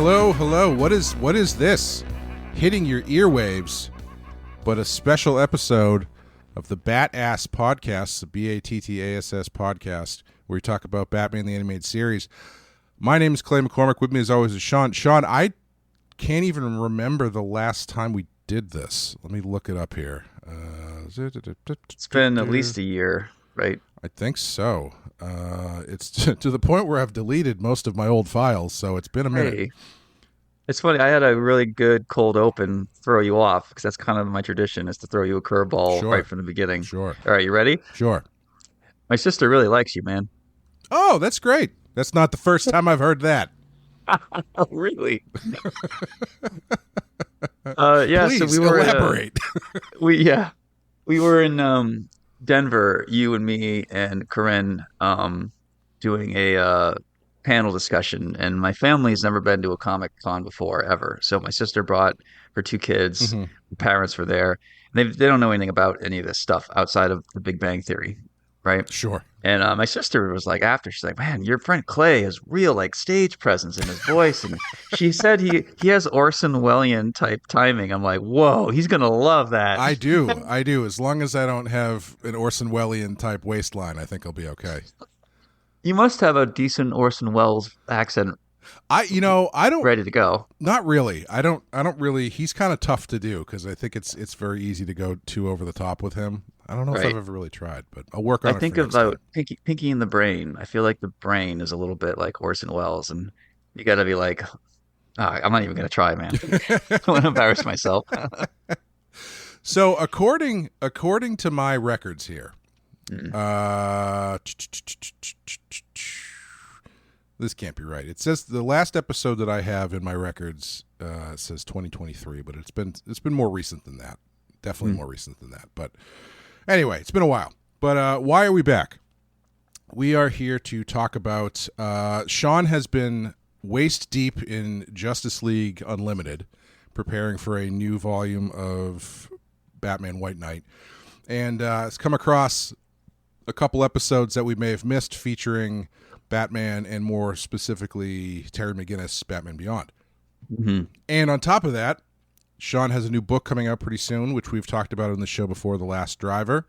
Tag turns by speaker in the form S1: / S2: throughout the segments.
S1: Hello. What is this? Hitting your earwaves, but a special episode of the BATTASS Podcast, the BATTASS Podcast, where we talk about Batman the Animated Series. My name is Clay McCormack. With me, as always, is Sean. Sean, I can't even remember the last time we did this. Let me look it up here.
S2: It's been at least a year, right?
S1: I think so. It's to the point where I've deleted most of my old files, so it's been a minute.
S2: Hey, it's funny. I had a really good cold open throw you off because that's kind of my tradition is to throw you a curveball right from the beginning.
S1: Sure.
S2: All right, you ready?
S1: Sure.
S2: My sister really likes you, man.
S1: Oh, that's great. That's not the first time I've heard that.
S2: Oh, really? Yeah.
S1: Please,
S2: so we were
S1: elaborate.
S2: we were in Denver, you and me and Corinne, doing a panel discussion, and my family's never been to a Comic Con before ever. So my sister brought her two kids.
S1: Mm-hmm.
S2: Her parents were there. They don't know anything about any of this stuff outside of the Big Bang Theory, right?
S1: Sure.
S2: And my sister was like, after, she's like, man, your friend Clay has real like stage presence in his voice, and she said he has Orson Welles type timing. I'm like, whoa, he's gonna love that.
S1: I do. As long as I don't have an Orson Welles type waistline, I think I'll be okay.
S2: You must have a decent Orson Welles accent.
S1: I don't
S2: ready to go.
S1: Not really. I don't really. He's kind of tough to do because I think it's very easy to go too over the top with him. I don't know if I've ever really tried, but I'll work on it. I
S2: think about Pinky and the Brain. I feel like the brain is a little bit like Orson Welles, and you got to be like, I'm not even going to try, man. I want to embarrass myself.
S1: So according to my records here, this can't be right. It says the last episode that I have in my records says 2023, but it's been more recent than that. Definitely more recent than that. But anyway, it's been a while. But why are we back? We are here to talk about Sean has been waist deep in Justice League Unlimited, preparing for a new volume of Batman White Knight, and has come across a couple episodes that we may have missed featuring Batman and more specifically Terry McGinnis' Batman Beyond.
S2: Mm-hmm.
S1: And on top of that, Sean has a new book coming out pretty soon, which we've talked about on the show before, The Last Driver.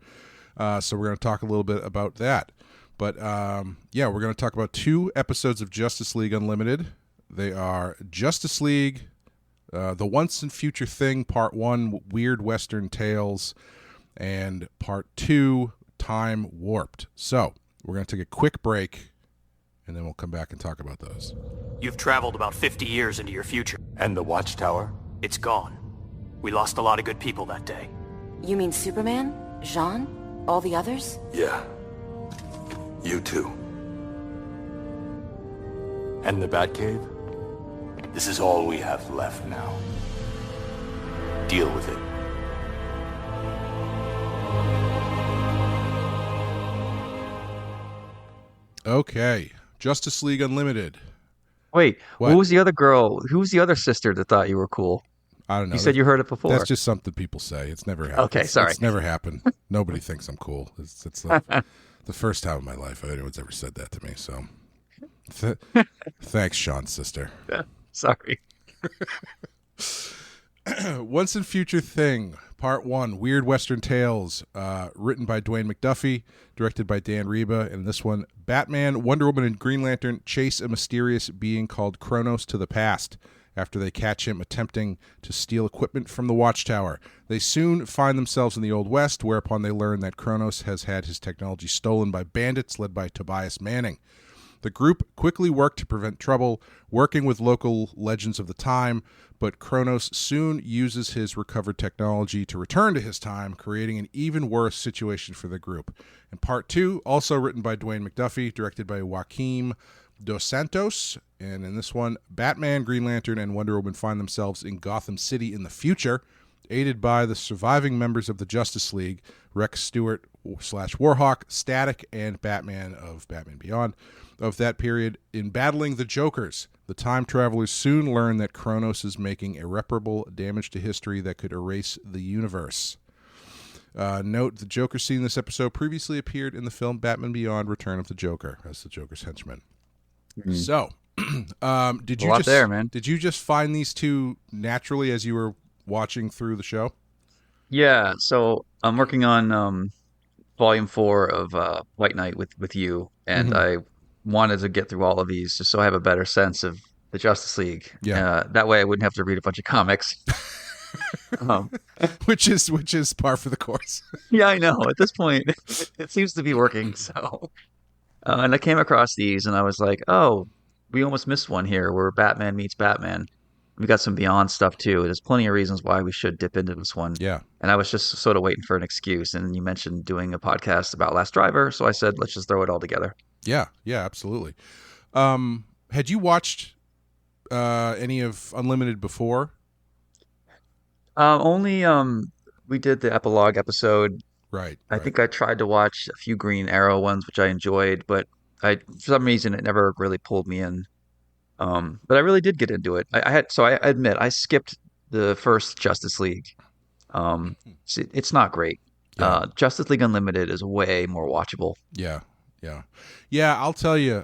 S1: So we're going to talk a little bit about that. But we're going to talk about 2 episodes of Justice League Unlimited. They are Justice League, The Once and Future Thing, Part 1, Weird Western Tales, and Part 2, Time Warped. So we're going to take a quick break, and then we'll come back and talk about those.
S3: You've traveled about 50 years into your future.
S4: And the Watchtower?
S3: It's gone. We lost a lot of good people that day.
S5: You mean Superman? Jean? All the others?
S4: Yeah. You too. And the Batcave? This is all we have left now. Deal with it.
S1: Okay. Justice League Unlimited.
S2: Wait,
S1: What?
S2: who was the other girl? Who was the other sister that thought you were cool?
S1: I don't know.
S2: You said you heard it before.
S1: That's just something people say. It's never happened.
S2: Okay, sorry.
S1: It's never happened. Nobody thinks I'm cool. It's like the first time in my life anyone's ever said that to me. So thanks, Sean's sister.
S2: Sorry.
S1: Once and Future Thing, Part 1, Weird Western Tales, written by Dwayne McDuffie, directed by Dan Reba. And this one, Batman, Wonder Woman, and Green Lantern chase a mysterious being called Chronos to the past after they catch him attempting to steal equipment from the Watchtower. They soon find themselves in the Old West, whereupon they learn that Chronos has had his technology stolen by bandits led by Tobias Manning. The group quickly work to prevent trouble, working with local legends of the time, but Chronos soon uses his recovered technology to return to his time, creating an even worse situation for the group. And Part 2, also written by Dwayne McDuffie, directed by Joaquim Dos Santos, and in this one, Batman, Green Lantern, and Wonder Woman find themselves in Gotham City in the future, aided by the surviving members of the Justice League, Rex Stewart / Warhawk, Static, and Batman of Batman Beyond of that period. In battling the Jokers, the time travelers soon learn that Chronos is making irreparable damage to history that could erase the universe. Note, the Joker seen in this episode previously appeared in the film Batman Beyond: Return of the Joker as the Joker's henchman. So, Did
S2: A
S1: you
S2: lot
S1: just
S2: there, man.
S1: Did you just find these two naturally as you were watching through the show?
S2: Yeah, so I'm working on volume 4 of White Knight with you, and
S1: Mm-hmm.
S2: I wanted to get through all of these just so I have a better sense of the Justice League.
S1: Yeah.
S2: That way I wouldn't have to read a bunch of comics. Um,
S1: which is par for the course.
S2: yeah, I know. At this point, it seems to be working. So, and I came across these, and I was like, oh, we almost missed one here where Batman meets Batman. We got some Beyond stuff too. There's plenty of reasons why we should dip into this one.
S1: Yeah.
S2: And I was just sort of waiting for an excuse. And you mentioned doing a podcast about Last Driver, so I said, let's just throw it all together.
S1: Yeah, absolutely. Had you watched any of Unlimited before?
S2: Only we did the epilogue episode.
S1: Right.
S2: I think I tried to watch a few Green Arrow ones, which I enjoyed, but for some reason it never really pulled me in. But I really did get into it. I admit I skipped the first Justice League. It's not great.
S1: Yeah.
S2: Justice League Unlimited is way more watchable.
S1: Yeah. I'll tell you,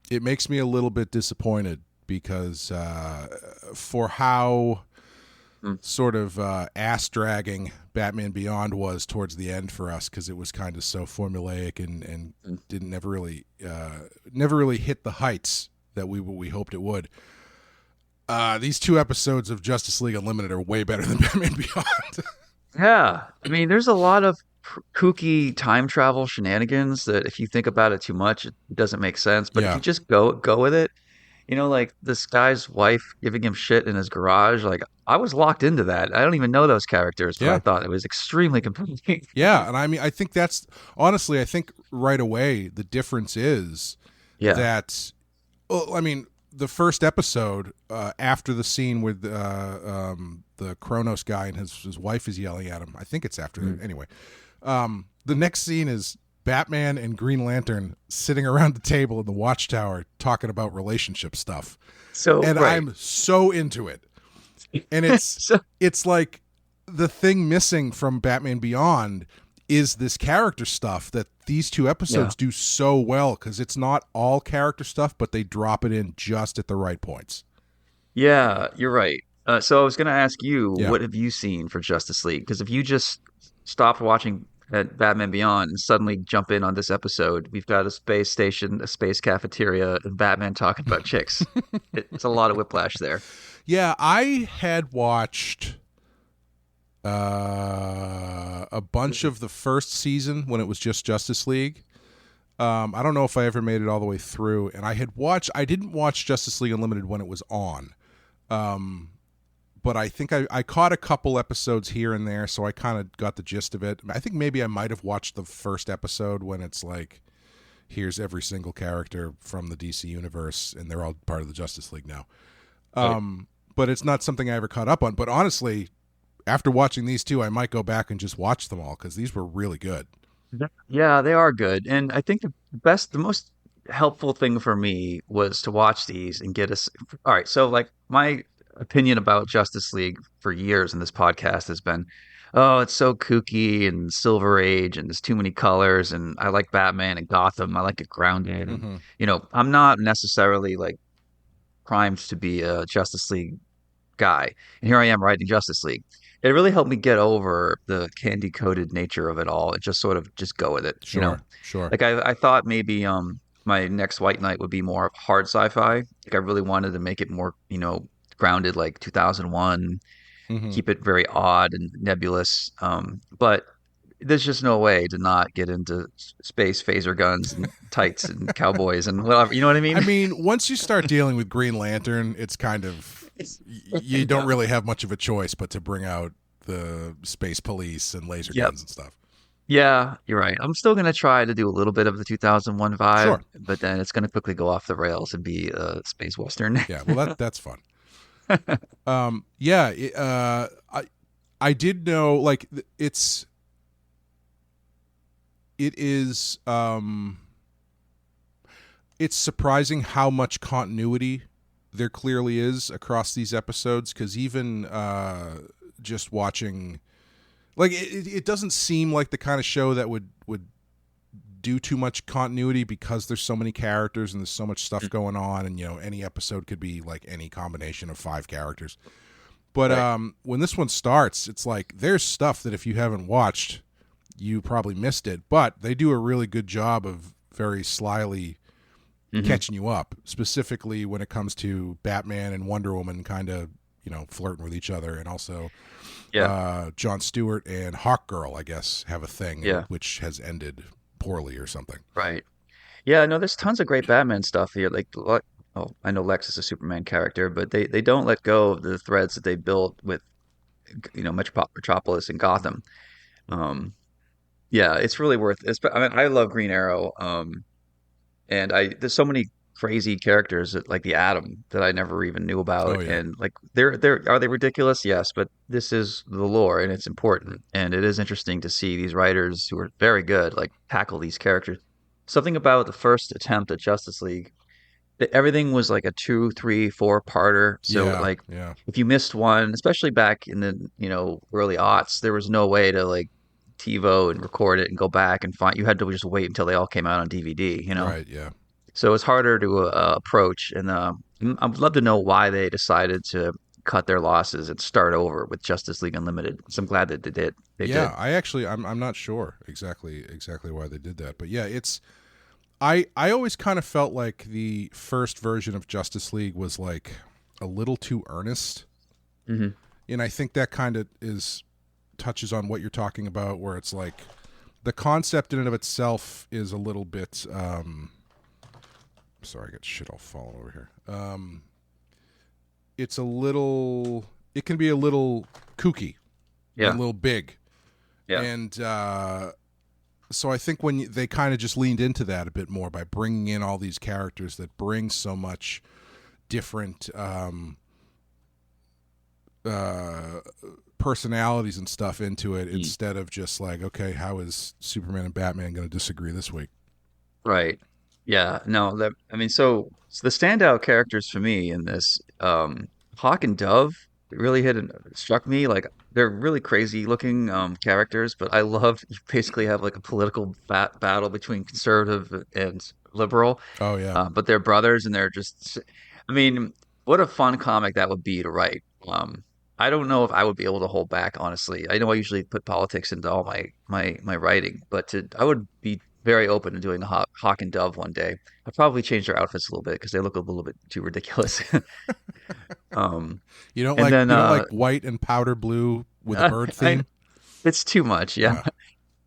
S1: it makes me a little bit disappointed because for how sort of ass dragging Batman Beyond was towards the end for us, because it was kind of so formulaic and didn't never really hit the heights that we hoped it would. These 2 episodes of Justice League Unlimited are way better than Batman Beyond.
S2: Yeah, I mean, there's a lot of kooky time travel shenanigans that if you think about it too much, it doesn't make sense. But if you just go with it, like this guy's wife giving him shit in his garage, like I was locked into that. I don't even know those characters, but I thought it was extremely compelling.
S1: Yeah, and I mean, I think that's honestly, I think right away the difference is that, well, I mean, the first episode after the scene with the Chronos guy and his wife is yelling at him. I think it's after that. Anyway, the next scene is Batman and Green Lantern sitting around the table in the Watchtower talking about relationship stuff. I'm so into it. And it's like the thing missing from Batman Beyond is this character stuff that these 2 episodes do so well, because it's not all character stuff, but they drop it in just at the right points.
S2: Yeah, you're right. So I was going to ask you, what have you seen for Justice League? Because if you just stopped watching at Batman Beyond and suddenly jump in on this episode, we've got a space station, a space cafeteria, and Batman talking about chicks. It's a lot of whiplash there.
S1: Yeah, I had watched a bunch of the first season when it was just Justice League. I don't know if I ever made it all the way through, and I didn't watch Justice League Unlimited when it was on. But I think I caught a couple episodes here and there, so I kind of got the gist of it. I think maybe I might have watched the first episode when it's like, here's every single character from the DC universe, and they're all part of the Justice League now. But it's not something I ever caught up on. But honestly, after watching these 2, I might go back and just watch them all, because these were really good.
S2: Yeah, they are good. And I think the most helpful thing for me was to watch these and get us. All right, so like my opinion about Justice League for years in this podcast has been, oh, it's so kooky and Silver Age and there's too many colors, and I like Batman and Gotham. I like it grounded. And, I'm not necessarily like primed to be a Justice League guy. And here I am writing Justice League. It really helped me get over the candy-coated nature of it all and just sort of just go with it.
S1: Sure.
S2: Like I thought maybe my next White Knight would be more of hard sci-fi. Like I really wanted to make it more, grounded, like 2001, keep it very odd and nebulous. But there's just no way to not get into space phaser guns and tights and cowboys and whatever. You know what I mean?
S1: I mean, once you start dealing with Green Lantern, it's kind of, you don't really have much of a choice but to bring out the space police and laser guns and stuff.
S2: Yeah, you're right. I'm still going to try to do a little bit of the 2001 vibe, but then it's going to quickly go off the rails and be a space western.
S1: Yeah, well, that's fun. I did know, like, it is it's surprising how much continuity there clearly is across these episodes, because even just watching, like, it doesn't seem like the kind of show that would do too much continuity because there's so many characters and there's so much stuff going on, and any episode could be like any combination of 5 characters. But when this one starts, it's like there's stuff that if you haven't watched, you probably missed it. But they do a really good job of very slyly catching you up, specifically when it comes to Batman and Wonder Woman kind of flirting with each other, and also Jon Stewart and Hawkgirl, I guess, have a thing which has ended poorly or something.
S2: Right. Yeah, no, there's tons of great Batman stuff here. Like, I know Lex is a Superman character, but they don't let go of the threads that they built with, Metropolis and Gotham. Yeah, it's really worth it. I mean, I love Green Arrow, and there's so many crazy characters like the Atom that I never even knew about, and like are they ridiculous? Yes, but this is the lore and it's important, and it is interesting to see these writers who are very good like tackle these characters. Something about the first attempt at Justice League, that everything was like a 2, 3, 4-parter. So if you missed one, especially back in the early aughts, there was no way to like TiVo and record it and go back and find. You had to just wait until they all came out on DVD.
S1: Right? Yeah.
S2: So it's harder to approach, and I would love to know why they decided to cut their losses and start over with Justice League Unlimited. So I'm glad that they did.
S1: I'm not sure exactly why they did that, but yeah, it's. I always kind of felt like the first version of Justice League was like a little too earnest, and I think that kind of touches on what you're talking about, where it's like the concept in and of itself is a little bit. Sorry, I got shit all falling over here. It can be a little kooky, a little big. Yeah. And so I think when they kind of just leaned into that a bit more by bringing in all these characters that bring so much different personalities and stuff into it, instead of just like, okay, how is Superman and Batman going to disagree this week?
S2: Right. Yeah, no, so the standout characters for me in this, Hawk and Dove really struck me. Like, they're really crazy looking characters, but I love you basically have like a political battle between conservative and liberal.
S1: Oh yeah.
S2: But they're brothers, and they're just, what a fun comic that would be to write. I don't know if I would be able to hold back, honestly. I know I usually put politics into all my writing, but I would be very open to doing a Hawk and Dove one day. I'd probably change their outfits a little bit because they look a little bit too ridiculous.
S1: You don't like white and powder blue with a bird theme?
S2: It's too much, yeah.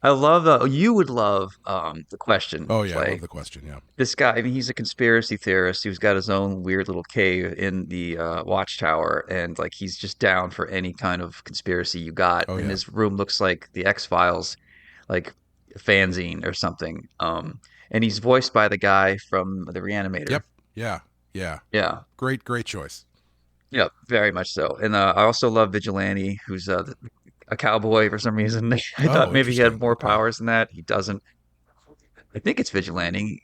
S2: I love you would love The Question.
S1: Oh yeah,
S2: play.
S1: I love The Question, yeah.
S2: This guy, he's a conspiracy theorist who's got his own weird little cave in the Watchtower, and like he's just down for any kind of conspiracy you got. And his room looks like the X-Files, like fanzine or something, and he's voiced by the guy from The Reanimator.
S1: Yeah great choice.
S2: Yeah, very much so. And I also love Vigilante, who's a cowboy for some reason. I thought maybe he had more powers than that. He doesn't. I think it's Vigilante.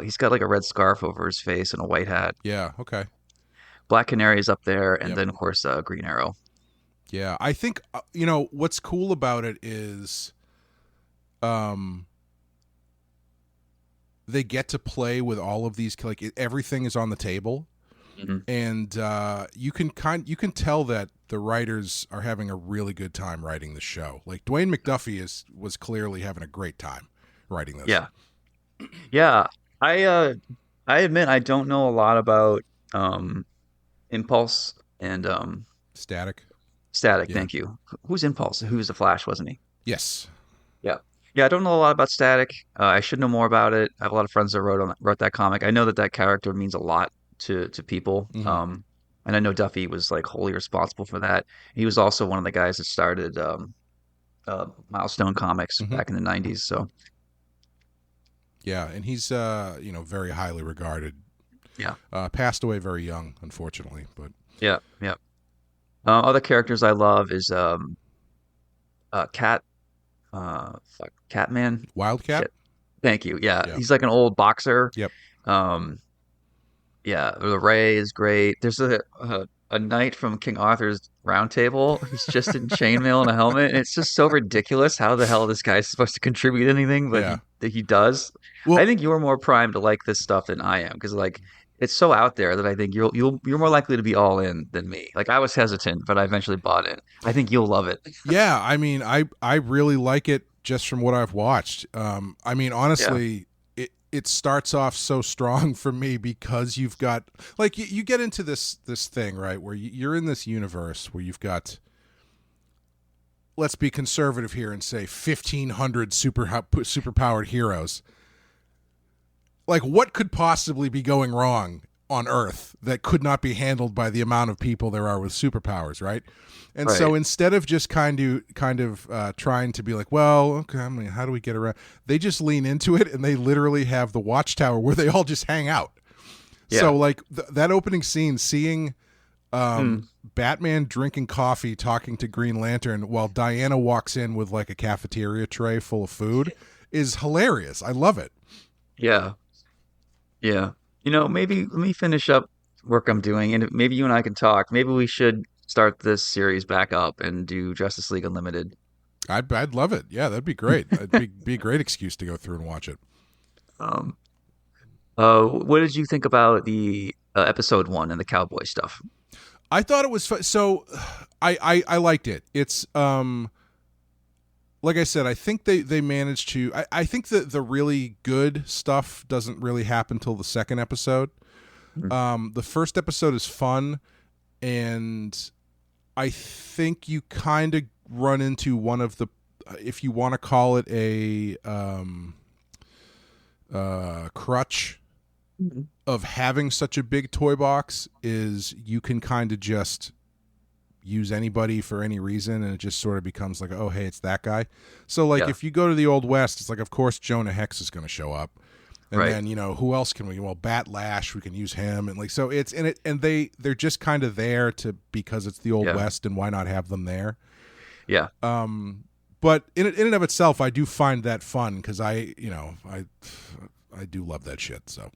S2: He's got like a red scarf over his face and a white hat.
S1: Yeah, okay.
S2: Black Canary is up there, and then of course Green Arrow.
S1: Yeah, I think what's cool about it is they get to play with all of these, like everything is on the table, and you can tell that the writers are having a really good time writing the show. Like Dwayne McDuffie was clearly having a great time writing this.
S2: Yeah. I admit I don't know a lot about Impulse and
S1: Static.
S2: Yeah. Thank you. Who's Impulse? Who's the Flash, wasn't he?
S1: Yes.
S2: Yeah, I don't know a lot about Static. I should know more about it. I have a lot of friends that wrote that comic. I know that character means a lot to people. And I know Duffy was like wholly responsible for that. He was also one of the guys that started Milestone Comics back in the 90s. So
S1: yeah, and he's very highly regarded.
S2: Yeah.
S1: Passed away very young, unfortunately, but
S2: yeah. Other characters I love is Catman.
S1: Wildcat?
S2: Shit. Thank you. Yeah. He's like an old boxer.
S1: Yep.
S2: Yeah, the Ray is great. There's a knight from King Arthur's Round Table who's just in chainmail and a helmet. And it's just so ridiculous. How the hell this guy's supposed to contribute anything, but
S1: Yeah.
S2: he does.
S1: Well,
S2: I think you're more primed to like this stuff than I am because like it's so out there that I think you're more likely to be all in than me. Like I was hesitant, but I eventually bought in. I think you'll love it.
S1: yeah, I mean, I really like it just from what I've watched. I mean, honestly, it starts off so strong for me because you've got like you get into this thing, right, where you're in this universe where you've got, let's be conservative here and say 1,500 superpowered heroes. Like, what could possibly be going wrong on Earth that could not be handled by the amount of people there are with superpowers, right? And
S2: Right.
S1: so instead of just kind of trying to be like, well, okay, I mean, how do we get around? They just lean into it, and they literally have the Watchtower where they all just hang out.
S2: Yeah.
S1: So, like, that opening scene, seeing Batman drinking coffee, talking to Green Lantern while Diana walks in with, like, a cafeteria tray full of food is hilarious. I love it.
S2: Yeah. Yeah. You know, maybe let me finish up work I'm doing and maybe you and I can talk. Maybe we should start this series back up and do Justice League Unlimited.
S1: I'd love it. Yeah, that'd be great. It'd be a great excuse to go through and watch it.
S2: Um, what did you think about the episode 1 and the cowboy stuff?
S1: I thought it was fun. So I liked it. It's like I said, I think they managed to. I think that the really good stuff doesn't really happen till the second episode. The first episode is fun, and I think you kind of run into one of the, if you want to call it a crutch of having such a big toy box, is you can kind of just use anybody for any reason, and it just sort of becomes like, oh, hey, it's that guy. So like if you go to the Old West, it's like, of course Jonah Hex is going to show up, and then who else can we, well, Bat Lash, we can use him, and like, so it's in it, and they're just kind of there to, because it's the Old West, and why not have them there? But in and of itself, I do find that fun because I do love that shit. So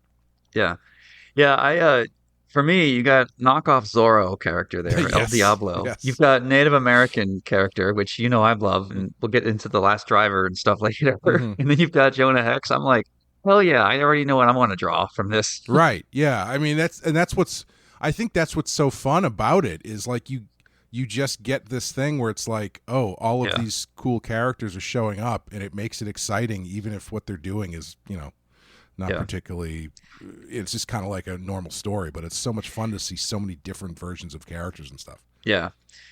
S2: for me, you got knockoff Zorro character there, El
S1: Yes,
S2: Diablo.
S1: yes.
S2: You've got Native American character, which I love, and we'll get into The Last Driver and stuff later. And then you've got Jonah Hex. I'm like, hell yeah, I already know what I want to draw from this.
S1: Right. Yeah. I mean, I think that's what's so fun about it, is like you just get this thing where it's like, oh, all of these cool characters are showing up, and it makes it exciting, even if what they're doing is, not particularly, it's just kind of like a normal story, but it's so much fun to see so many different versions of characters and stuff.
S2: Yeah.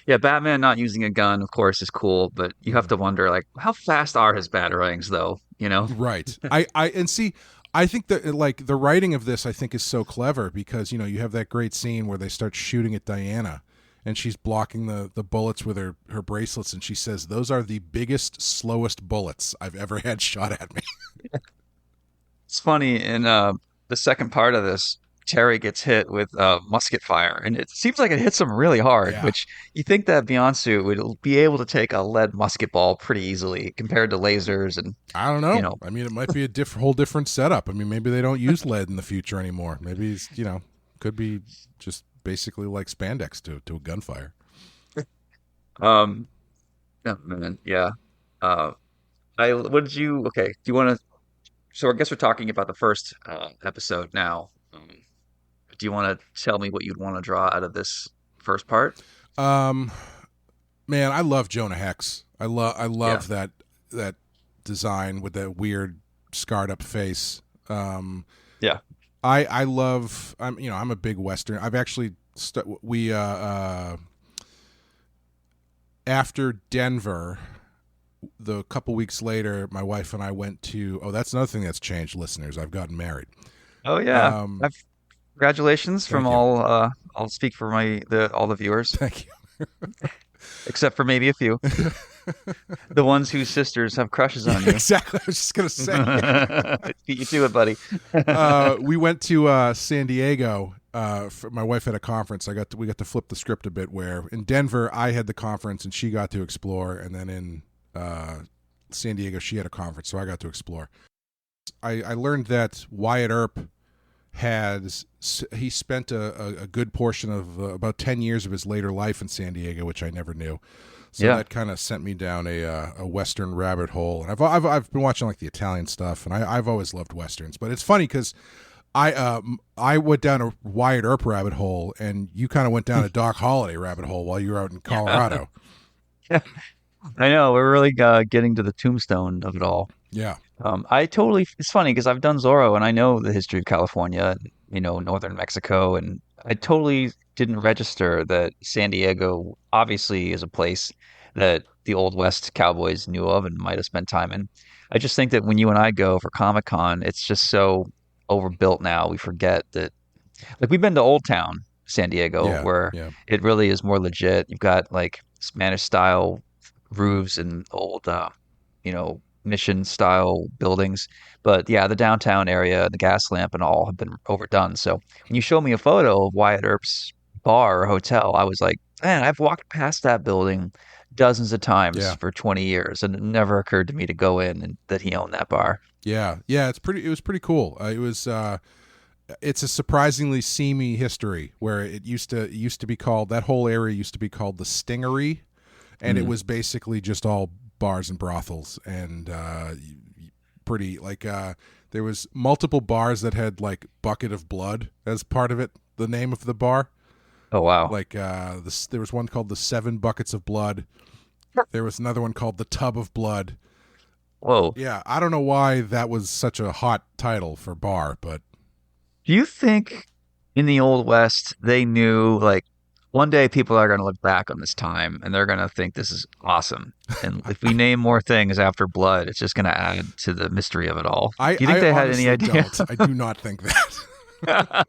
S2: Batman not using a gun, of course, is cool, but you have to wonder, like, how fast are his batarangs, though?
S1: Right. I think that, like, the writing of this, I think, is so clever because, you have that great scene where they start shooting at Diana, and she's blocking the bullets with her bracelets, and she says, "Those are the biggest, slowest bullets I've ever had shot at me."
S2: It's funny, in the second part of this, Terry gets hit with musket fire, and it seems like it hits him really hard, which you think that Beyond Suit would be able to take a lead musket ball pretty easily compared to lasers. And
S1: I don't know. I mean, it might be a whole different setup. I mean, maybe they don't use lead in the future anymore. Maybe it's, could be just basically like spandex to a gunfire.
S2: No, man, yeah. What did you? Okay, do you want to? So I guess we're talking about the first episode now. Do you want to tell me what you'd want to draw out of this first part?
S1: Man, I love Jonah Hex. I love that design with that weird scarred up face. I love. I'm a big Western. I've actually after Denver, the couple weeks later, my wife and I went to. Oh, that's another thing that's changed, listeners. I've gotten married.
S2: Oh yeah. Congratulations from
S1: you.
S2: all. I'll speak for all the viewers.
S1: Thank you.
S2: Except for maybe a few. The ones whose sisters have crushes on you.
S1: Exactly. I was just gonna say.
S2: Beat you to it, buddy.
S1: We went to San Diego. My wife had a conference. We got to flip the script a bit. Where in Denver, I had the conference and she got to explore, and then in San Diego, she had a conference, so I got to explore. I learned that Wyatt Earp he spent a good portion of about 10 years of his later life in San Diego, which I never knew. So that kind of sent me down a Western rabbit hole. And I've been watching like the Italian stuff, and I've always loved Westerns. But it's funny because I went down a Wyatt Earp rabbit hole, and you kind of went down a Doc Holliday rabbit hole while you were out in Colorado.
S2: Yeah, I know. We're really getting to the tombstone of it all.
S1: Yeah.
S2: It's funny because I've done Zorro and I know the history of California, northern Mexico, and I totally didn't register that San Diego obviously is a place that the Old West cowboys knew of and might have spent time in. I just think that when you and I go for Comic-Con, it's just so overbuilt now. We forget that, like, we've been to Old Town, San Diego, where it really is more legit. You've got like Spanish style roofs and old, mission style buildings. But yeah, the downtown area, the gas lamp and all have been overdone. So when you show me a photo of Wyatt Earp's bar or hotel, I was like, man, I've walked past that building dozens of times for 20 years, and it never occurred to me to go in and that he owned that bar.
S1: Yeah. It was pretty cool. It's a surprisingly seamy history where it used to be called, that whole area used to be called the Stingery, and it was basically just all bars and brothels, and pretty like there was multiple bars that had like Bucket of Blood as part of it, the name of the bar.
S2: Oh wow.
S1: Like there was one called the 7 Buckets of Blood. There was another one called the Tub of Blood.
S2: Whoa.
S1: Yeah, I don't know why that was such a hot title for bar, but
S2: do you think in the Old West they knew, like, one day people are going to look back on this time and they're going to think this is awesome, and if we name more things after blood, it's just going to add to the mystery of it all? Do you think they had any idea?
S1: I do not think that.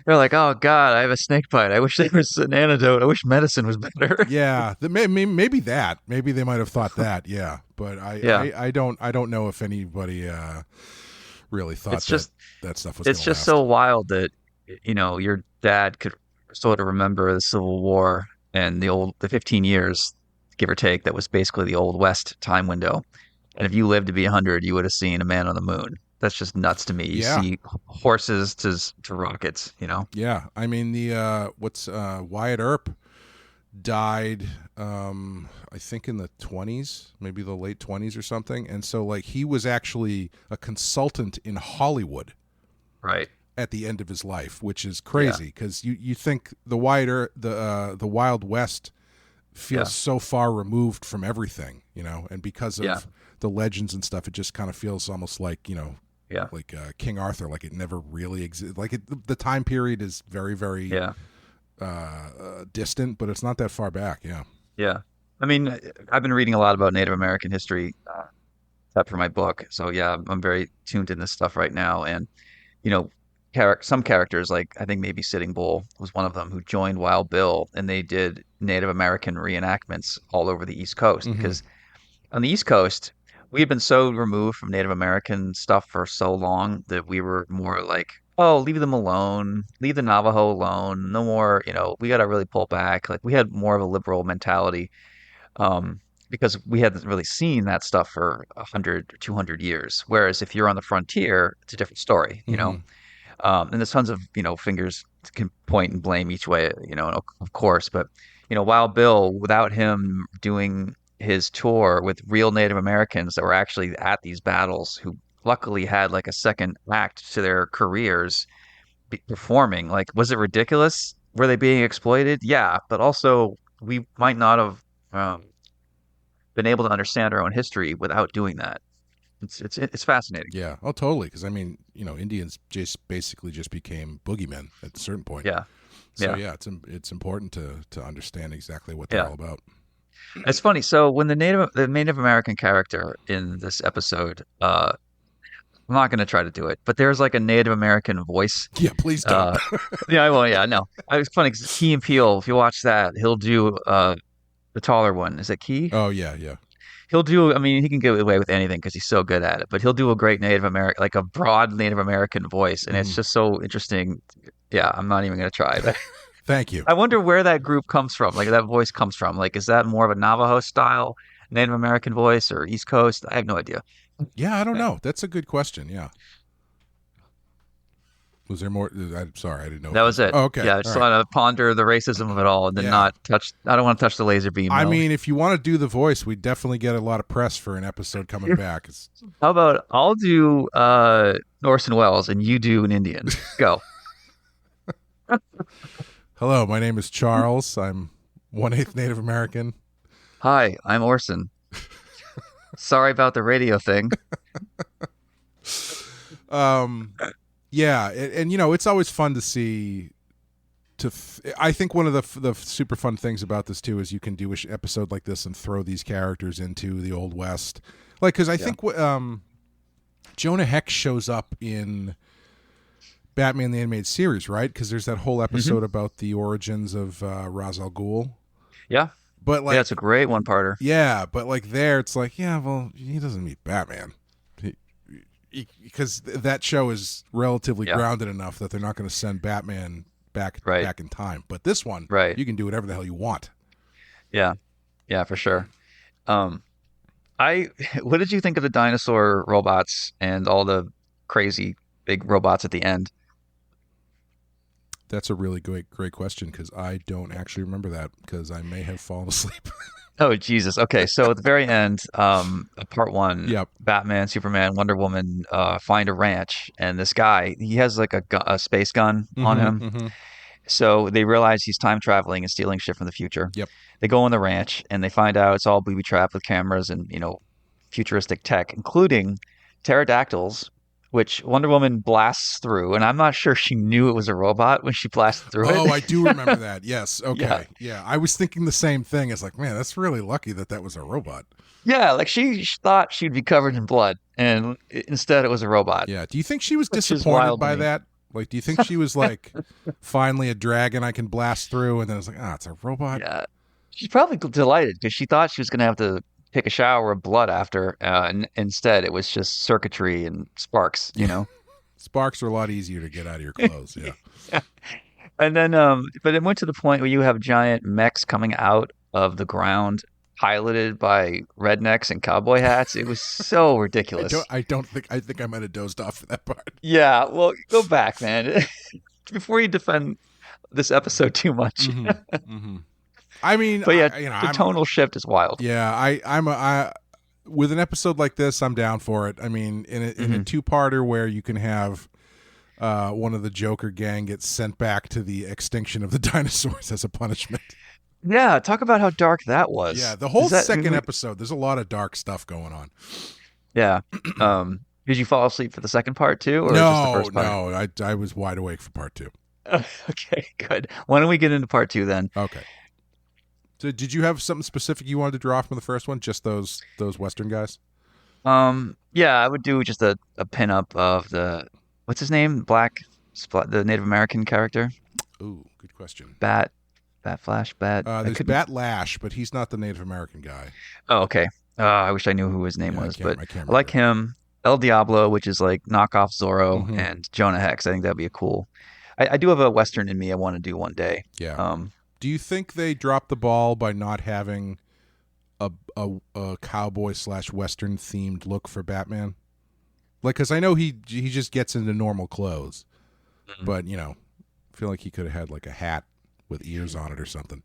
S2: They're like, oh God, I have a snake bite. I wish there was an antidote. I wish medicine was better.
S1: Yeah, maybe that. Maybe they might have thought that. Yeah, but I don't know if anybody really thought that stuff was.
S2: It's just so wild that your dad could sort of remember the Civil War and the 15 years, give or take, that was basically the Old West time window. And if you lived to be 100, you would have seen a man on the moon. That's just nuts to me. You see horses to rockets,
S1: Yeah, I mean Wyatt Earp died, I think in the 20s, maybe the late 20s or something, and so like he was actually a consultant in Hollywood,
S2: right,
S1: at the end of his life, which is crazy because you think the Wild West feels so far removed from everything, and because of the legends and stuff, it just kind of feels almost like like King Arthur, like it never really existed. Like the time period is very, very distant, but it's not that far back.
S2: Yeah. I mean, I've been reading a lot about Native American history, except for my book. So yeah, I'm very tuned in this stuff right now. And some characters, like I think maybe Sitting Bull was one of them, who joined Wild Bill, and they did Native American reenactments all over the East Coast, because on the East Coast, we had been so removed from Native American stuff for so long that we were more like, oh, leave them alone, leave the Navajo alone, no more, we got to really pull back. Like we had more of a liberal mentality, because we hadn't really seen that stuff for 100 or 200 years. Whereas if you're on the frontier, it's a different story, and there's tons of, fingers can point and blame each way, of course. But, Wild Bill, without him doing his tour with real Native Americans that were actually at these battles, who luckily had like a second act to their careers performing, like, was it ridiculous? Were they being exploited? Yeah. But also we might not have been able to understand our own history without doing that. It's fascinating.
S1: Yeah. Oh, totally. Because I mean, Indians basically just became boogeymen at a certain point.
S2: Yeah.
S1: So it's important to understand exactly what they're all about.
S2: It's funny. So when the Native American character in this episode, I'm not going to try to do it, but there's like a Native American voice.
S1: Yeah, please don't.
S2: Yeah, I will. Yeah, no. It's funny because Key and Peele, if you watch that, he'll do the taller one. Is it Key?
S1: Oh yeah.
S2: He'll do. I mean, he can get away with anything because he's so good at it. But he'll do a great Native American, like a broad Native American voice, and it's just so interesting. Yeah, I'm not even going to try. But
S1: thank you.
S2: I wonder where that group comes from. Like that voice comes from. Like, is that more of a Navajo style Native American voice or East Coast? I have no idea.
S1: Yeah, I don't know. That's a good question. Yeah. Was there more? I'm sorry, I didn't know.
S2: That was it.
S1: Oh, okay.
S2: Yeah, I just
S1: All
S2: want to ponder the racism of it all, and then not touch. I don't want to touch the laser beam.
S1: I
S2: though.
S1: mean, if you want to do the voice, we definitely get a lot of press for an episode coming back.
S2: How about I'll do Orson Welles and you do an Indian. Go.
S1: Hello, my name is Charles. I'm 1/8 Native American.
S2: Hi, I'm Orson. Sorry about the radio thing.
S1: Yeah, and you know, it's always fun to see. I think one of the super fun things about this too is you can do an episode like this and throw these characters into the Old West, like because I think Jonah Hex shows up in Batman the Animated Series, right? Because there's that whole episode about the origins of Ra's al Ghul.
S2: Yeah,
S1: but like,
S2: it's a great one-parter.
S1: Yeah, but like there, it's like, yeah, well, he doesn't meet Batman. Because that show is relatively grounded enough that they're not going to send Batman back in time. But this one, you can do whatever the hell you want.
S2: Yeah, for sure. What did you think of the dinosaur robots and all the crazy big robots at the end?
S1: That's a really great question because I don't actually remember that because I may have fallen asleep.
S2: Oh, Jesus. Okay, so at the very end, part one,
S1: Yep.
S2: Batman, Superman, Wonder Woman find a ranch, and this guy, he has like a space gun on him.
S1: Mm-hmm.
S2: So they realize he's time traveling and stealing shit from the future.
S1: Yep.
S2: They go on the ranch, and they find out it's all booby-trapped with cameras and, futuristic tech, including pterodactyls, which Wonder Woman blasts through, and I'm not sure she knew it was a robot when she blasted through it.
S1: Oh, I do remember that. Yes. Okay. Yeah. I was thinking the same thing. It's like, man, that's really lucky that was a robot.
S2: Yeah, like she thought she'd be covered in blood, and instead it was a robot.
S1: Yeah. Do you think she was disappointed by that? Like, do you think she was like, finally a dragon I can blast through, and then it's like, it's a robot?
S2: Yeah. She's probably delighted because she thought she was going to have to take a shower of blood after, and instead it was just circuitry and sparks,
S1: Sparks are a lot easier to get out of your clothes, yeah.
S2: And then, but it went to the point where you have giant mechs coming out of the ground, piloted by rednecks and cowboy hats. It was so ridiculous.
S1: I think I might have dozed off for that part.
S2: Yeah, well, go back, man, before you defend this episode too much.
S1: Mm-hmm. Mm-hmm. I mean,
S2: but yeah, the tonal shift is wild.
S1: Yeah, I'm with an episode like this, I'm down for it. I mean, in a two-parter where you can have one of the Joker gang get sent back to the extinction of the dinosaurs as a punishment.
S2: Yeah, talk about how dark that was.
S1: Yeah, the whole second episode, there's a lot of dark stuff going on.
S2: Yeah. Did you fall asleep for the second part too, or just the first part?
S1: No, I was wide awake for part two.
S2: Okay, good. Why don't we get into part two then?
S1: Okay. So did you have something specific you wanted to draw from the first one? Just those Western guys?
S2: Yeah, I would do just a pinup of what's his name? The Native American character.
S1: Ooh, good question.
S2: Bat Flash,
S1: there's Bat Lash, but he's not the Native American guy.
S2: Oh, okay. I wish I knew who his name was, but
S1: I
S2: like him. El Diablo, which is like knockoff Zorro, and Jonah Hex. I think that'd be a cool. I do have a Western in me I want to do one day.
S1: Yeah. Do you think they dropped the ball by not having a cowboy / Western themed look for Batman? Like, because I know he just gets into normal clothes, but I feel like he could have had like a hat with ears on it or something.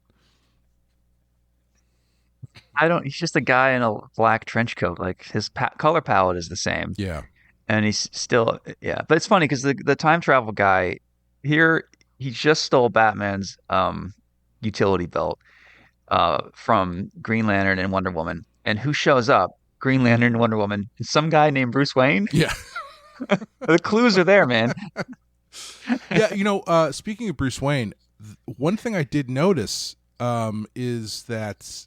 S2: He's just a guy in a black trench coat. Like his color palette is the same.
S1: Yeah.
S2: And he's still, but it's funny because the time travel guy here, he just stole Batman's utility belt from Green Lantern and Wonder Woman. And who shows up? Green Lantern and Wonder Woman. And some guy named Bruce Wayne.
S1: Yeah.
S2: The clues are there, man.
S1: Yeah, speaking of Bruce Wayne, one thing I did notice is that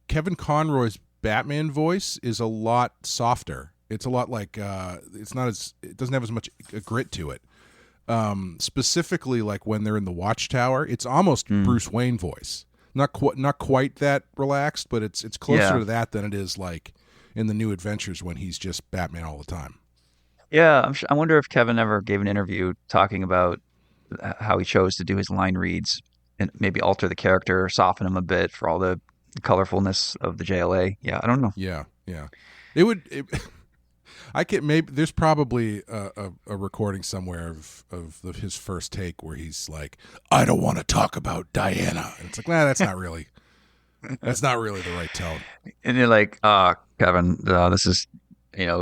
S1: Kevin Conroy's Batman voice is a lot softer. It's a lot like it doesn't have as much grit to it. Specifically, like when they're in the Watchtower, it's almost Bruce Wayne voice. Not quite that relaxed, but it's closer to that than it is like in the New Adventures when he's just Batman all the time.
S2: Yeah, I wonder if Kevin ever gave an interview talking about how he chose to do his line reads and maybe alter the character, soften him a bit for all the colorfulness of the JLA. Yeah, I don't know.
S1: Yeah. I can maybe there's probably a recording somewhere of his first take where he's like, "I don't want to talk about Diana," and it's like, nah, that's not really the right tone.
S2: And you're like, Kevin, this is,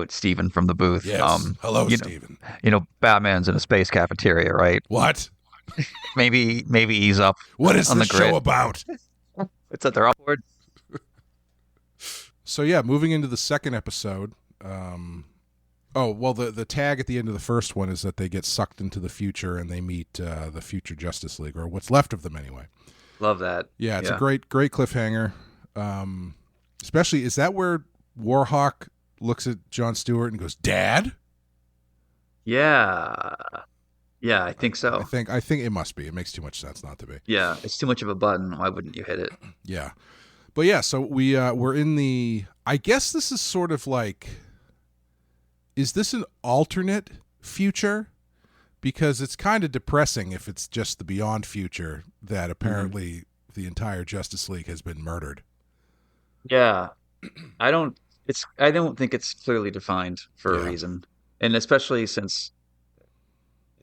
S2: Steven from the booth.
S1: Yes. Hello, Steven.
S2: Batman's in a space cafeteria, right?
S1: What?
S2: Maybe ease up.
S1: What is
S2: on
S1: this
S2: the grid.
S1: show about?
S2: It's that they're all board.
S1: So yeah, moving into the second episode. The tag at the end of the first one is that they get sucked into the future and they meet the future Justice League, or what's left of them anyway.
S2: Love that.
S1: Yeah, it's a great cliffhanger. Especially, is that where Warhawk looks at Jon Stewart and goes, "Dad"?
S2: Yeah, I think so.
S1: I think it must be. It makes too much sense not to be.
S2: Yeah, it's too much of a button. Why wouldn't you hit it?
S1: Yeah. But yeah, so we're in the, I guess this is sort of like, is this an alternate future? Because it's kind of depressing if it's just the beyond future that apparently the entire Justice League has been murdered.
S2: Yeah. I don't think it's clearly defined for a reason. And especially since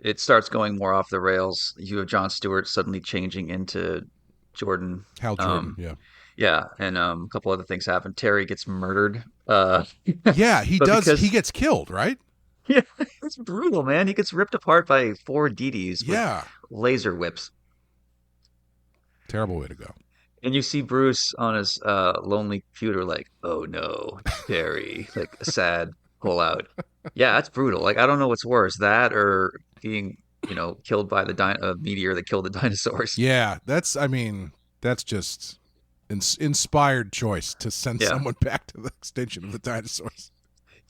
S2: it starts going more off the rails, you have Jon Stewart suddenly changing into Jordan.
S1: Hal Jordan, yeah.
S2: Yeah, and a couple other things happen. Terry gets murdered.
S1: Yeah, he does. He gets killed, right?
S2: Yeah, it's brutal, man. He gets ripped apart by 4 DDs with laser whips.
S1: Terrible way to go.
S2: And you see Bruce on his lonely computer like, oh no, Terry, like a sad pull out. Yeah, that's brutal. Like, I don't know what's worse, that or being, killed by the meteor that killed the dinosaurs.
S1: Yeah, that's just inspired choice to send someone back to the extinction of the dinosaurs.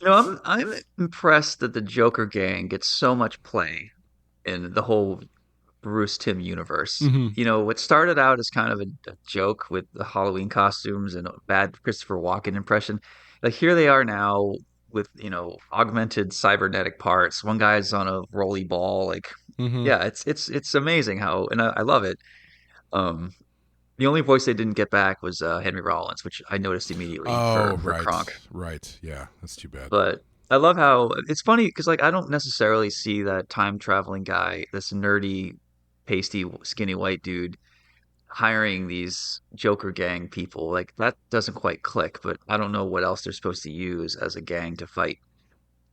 S2: I'm impressed that the Joker gang gets so much play in the whole Bruce Timm universe. What started out as kind of a joke with the Halloween costumes and a bad Christopher Walken impression, like here they are now with augmented cybernetic parts. One guy's on a rolly ball, like it's amazing how, and I love it. The only voice they didn't get back was Henry Rollins, which I noticed immediately for Kronk.
S1: Right. Yeah, that's too bad.
S2: But I love how it's funny because I don't necessarily see that time traveling guy, this nerdy, pasty, skinny white dude, hiring these Joker gang people. Like that doesn't quite click. But I don't know what else they're supposed to use as a gang to fight.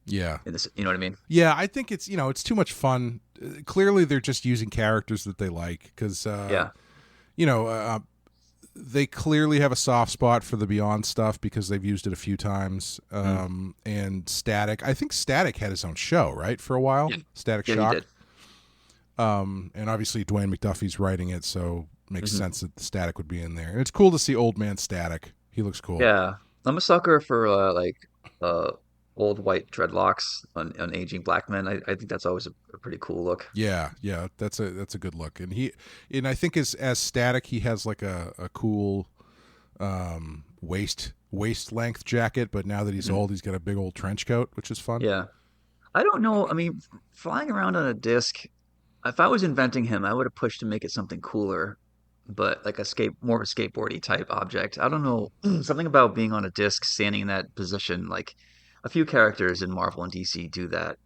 S1: Yeah.
S2: In this, you know what I mean?
S1: Yeah, I think it's it's too much fun. Clearly, they're just using characters that they like because they clearly have a soft spot for the Beyond stuff because they've used it a few times. And Static, I think Static had his own show, right, for a while. Static Shock.
S2: He did.
S1: And obviously Dwayne McDuffie's writing it, so it makes sense that the Static would be in there. And it's cool to see old man Static. He looks cool.
S2: Yeah, I'm a sucker for old white dreadlocks on aging black men. I think that's always a pretty cool look.
S1: Yeah, that's a good look. And I think as Static, he has like a cool waist length jacket, but now that he's old, he's got a big old trench coat, which is fun.
S2: Yeah. I don't know. I mean, flying around on a disc, if I was inventing him, I would have pushed to make it something cooler, but like more of a skateboardy type object. I don't know. Something about being on a disc, standing in that position, like a few characters in Marvel and DC do that.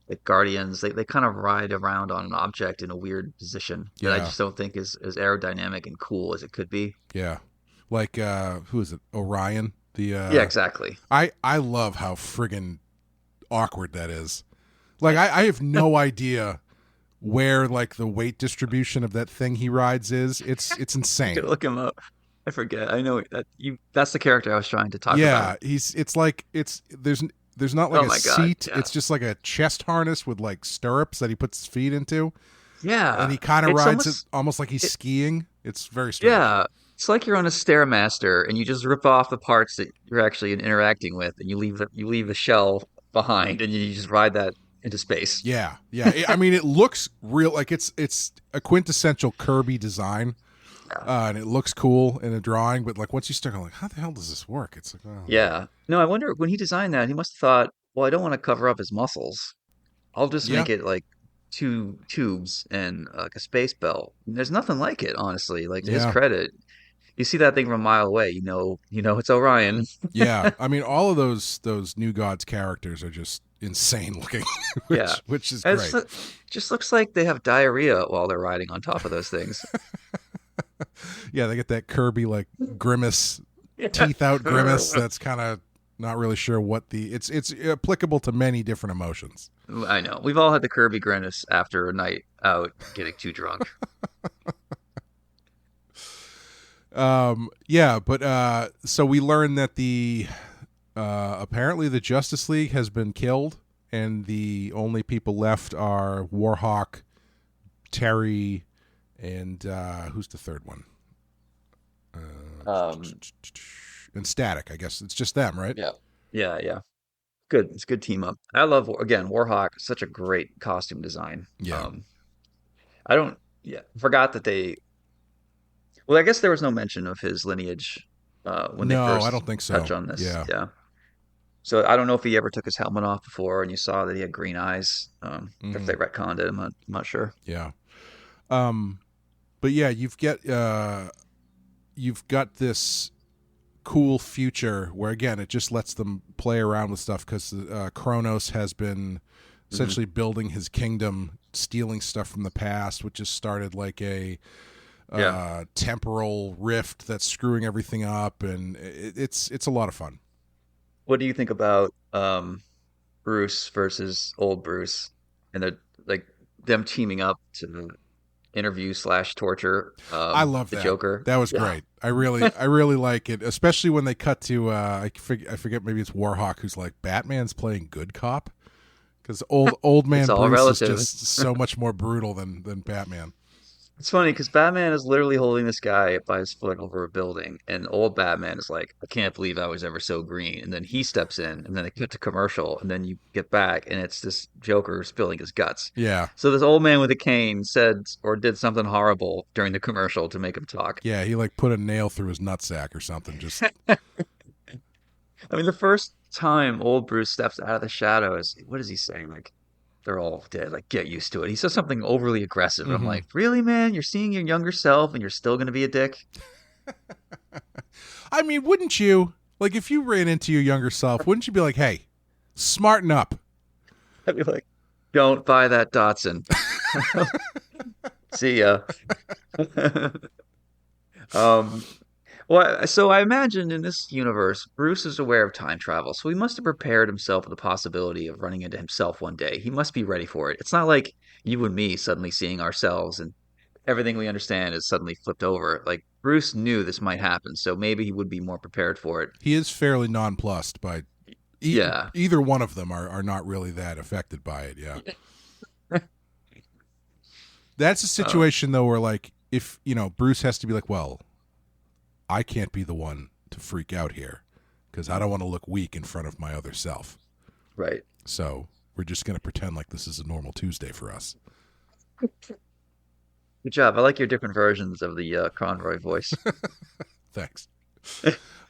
S2: Like Guardians, they kind of ride around on an object in a weird position that I just don't think is as aerodynamic and cool as it could be.
S1: Yeah. Like, who is it? Orion?
S2: Yeah, exactly.
S1: I love how friggin' awkward that is. Like, I have no idea where, like, the weight distribution of that thing he rides is. It's insane.
S2: Look him up. I forget. I know that's the character I was trying to talk about.
S1: Yeah, there's not like a seat.
S2: Yeah.
S1: It's just like a chest harness with like stirrups that he puts his feet into.
S2: Yeah.
S1: And he kind of rides it almost like he's skiing. It's very strange.
S2: Yeah. It's like you're on a Stairmaster and you just rip off the parts that you're actually interacting with and you leave the shell behind and you just ride that into space.
S1: Yeah. I mean, it looks real, like it's a quintessential Kirby design. And it looks cool in a drawing, but like once you start going, like, how the hell does this work? It's like, oh.
S2: Yeah. No, I wonder when he designed that, he must have thought, well, I don't want to cover up his muscles. I'll just make it like 2 tubes and like a space belt. And there's nothing like it, honestly. Like to his credit, You see that thing from a mile away, you know it's Orion.
S1: Yeah, I mean, all of those New Gods characters are just insane looking,
S2: Yeah.
S1: which is
S2: And
S1: great.
S2: just looks like they have diarrhea while they're riding on top of those things.
S1: Yeah, they get that Kirby like grimace, teeth out grimace. That's kind of not really sure what it's applicable to many different emotions.
S2: I know. We've all had the Kirby grimace after a night out getting too drunk.
S1: Yeah, but so we learned that apparently the Justice League has been killed, and the only people left are Warhawk, Terry, and who's the third one? And Static. I guess it's just them, right?
S2: Yeah. Good. It's a good team up. I love, again, Warhawk. Such a great costume design.
S1: Yeah.
S2: I don't. Yeah, forgot that they. Well, I guess there was no mention of his lineage when they
S1: No,
S2: first
S1: I don't think so.
S2: touch on this.
S1: Yeah.
S2: Yeah. So I don't know if he ever took his helmet off before, and you saw that he had green eyes. If they retconned it, I'm not sure.
S1: Yeah. But yeah, you've got this cool future where, again, it just lets them play around with stuff because Chronos has been essentially building his kingdom, stealing stuff from the past, which has started like a temporal rift that's screwing everything up, and it's a lot of fun.
S2: What do you think about Bruce versus old Bruce, and them teaming up to interview / torture?
S1: I love
S2: the
S1: that.
S2: Joker.
S1: That was great. I really like it, especially when they cut to I forget, maybe it's Warhawk who's like, Batman's playing good cop, because old man Bruce
S2: relative.
S1: is just so much more brutal than Batman.
S2: It's funny because Batman is literally holding this guy by his foot over a building, and old Batman is like, "I can't believe I was ever so green." And then he steps in, and then they cut to commercial, and then you get back, and it's this Joker spilling his guts.
S1: Yeah.
S2: So this old man with a cane said or did something horrible during the commercial to make him talk.
S1: Yeah, he like put a nail through his nutsack or something. Just
S2: I mean, the first time old Bruce steps out of the shadows, what is he saying? Like, they're all dead. Like, get used to it. He says something overly aggressive. I'm like, really, man? You're seeing your younger self and you're still going to be a dick?
S1: I mean, wouldn't you? Like, if you ran into your younger self, wouldn't you be like, hey, smarten up?
S2: I'd be like, don't buy that Datsun. See ya. Well, so I imagine in this universe, Bruce is aware of time travel, so he must have prepared himself for the possibility of running into himself one day. He must be ready for it. It's not like you and me suddenly seeing ourselves and everything we understand is suddenly flipped over. Like, Bruce knew this might happen, so maybe he would be more prepared for it.
S1: He is fairly nonplussed by either one of them are not really that affected by it. Yeah. That's a situation though where, like, if Bruce has to be like, well, I can't be the one to freak out here because I don't want to look weak in front of my other self.
S2: Right.
S1: So we're just going to pretend like this is a normal Tuesday for us.
S2: Good job. I like your different versions of the Conroy voice.
S1: Thanks.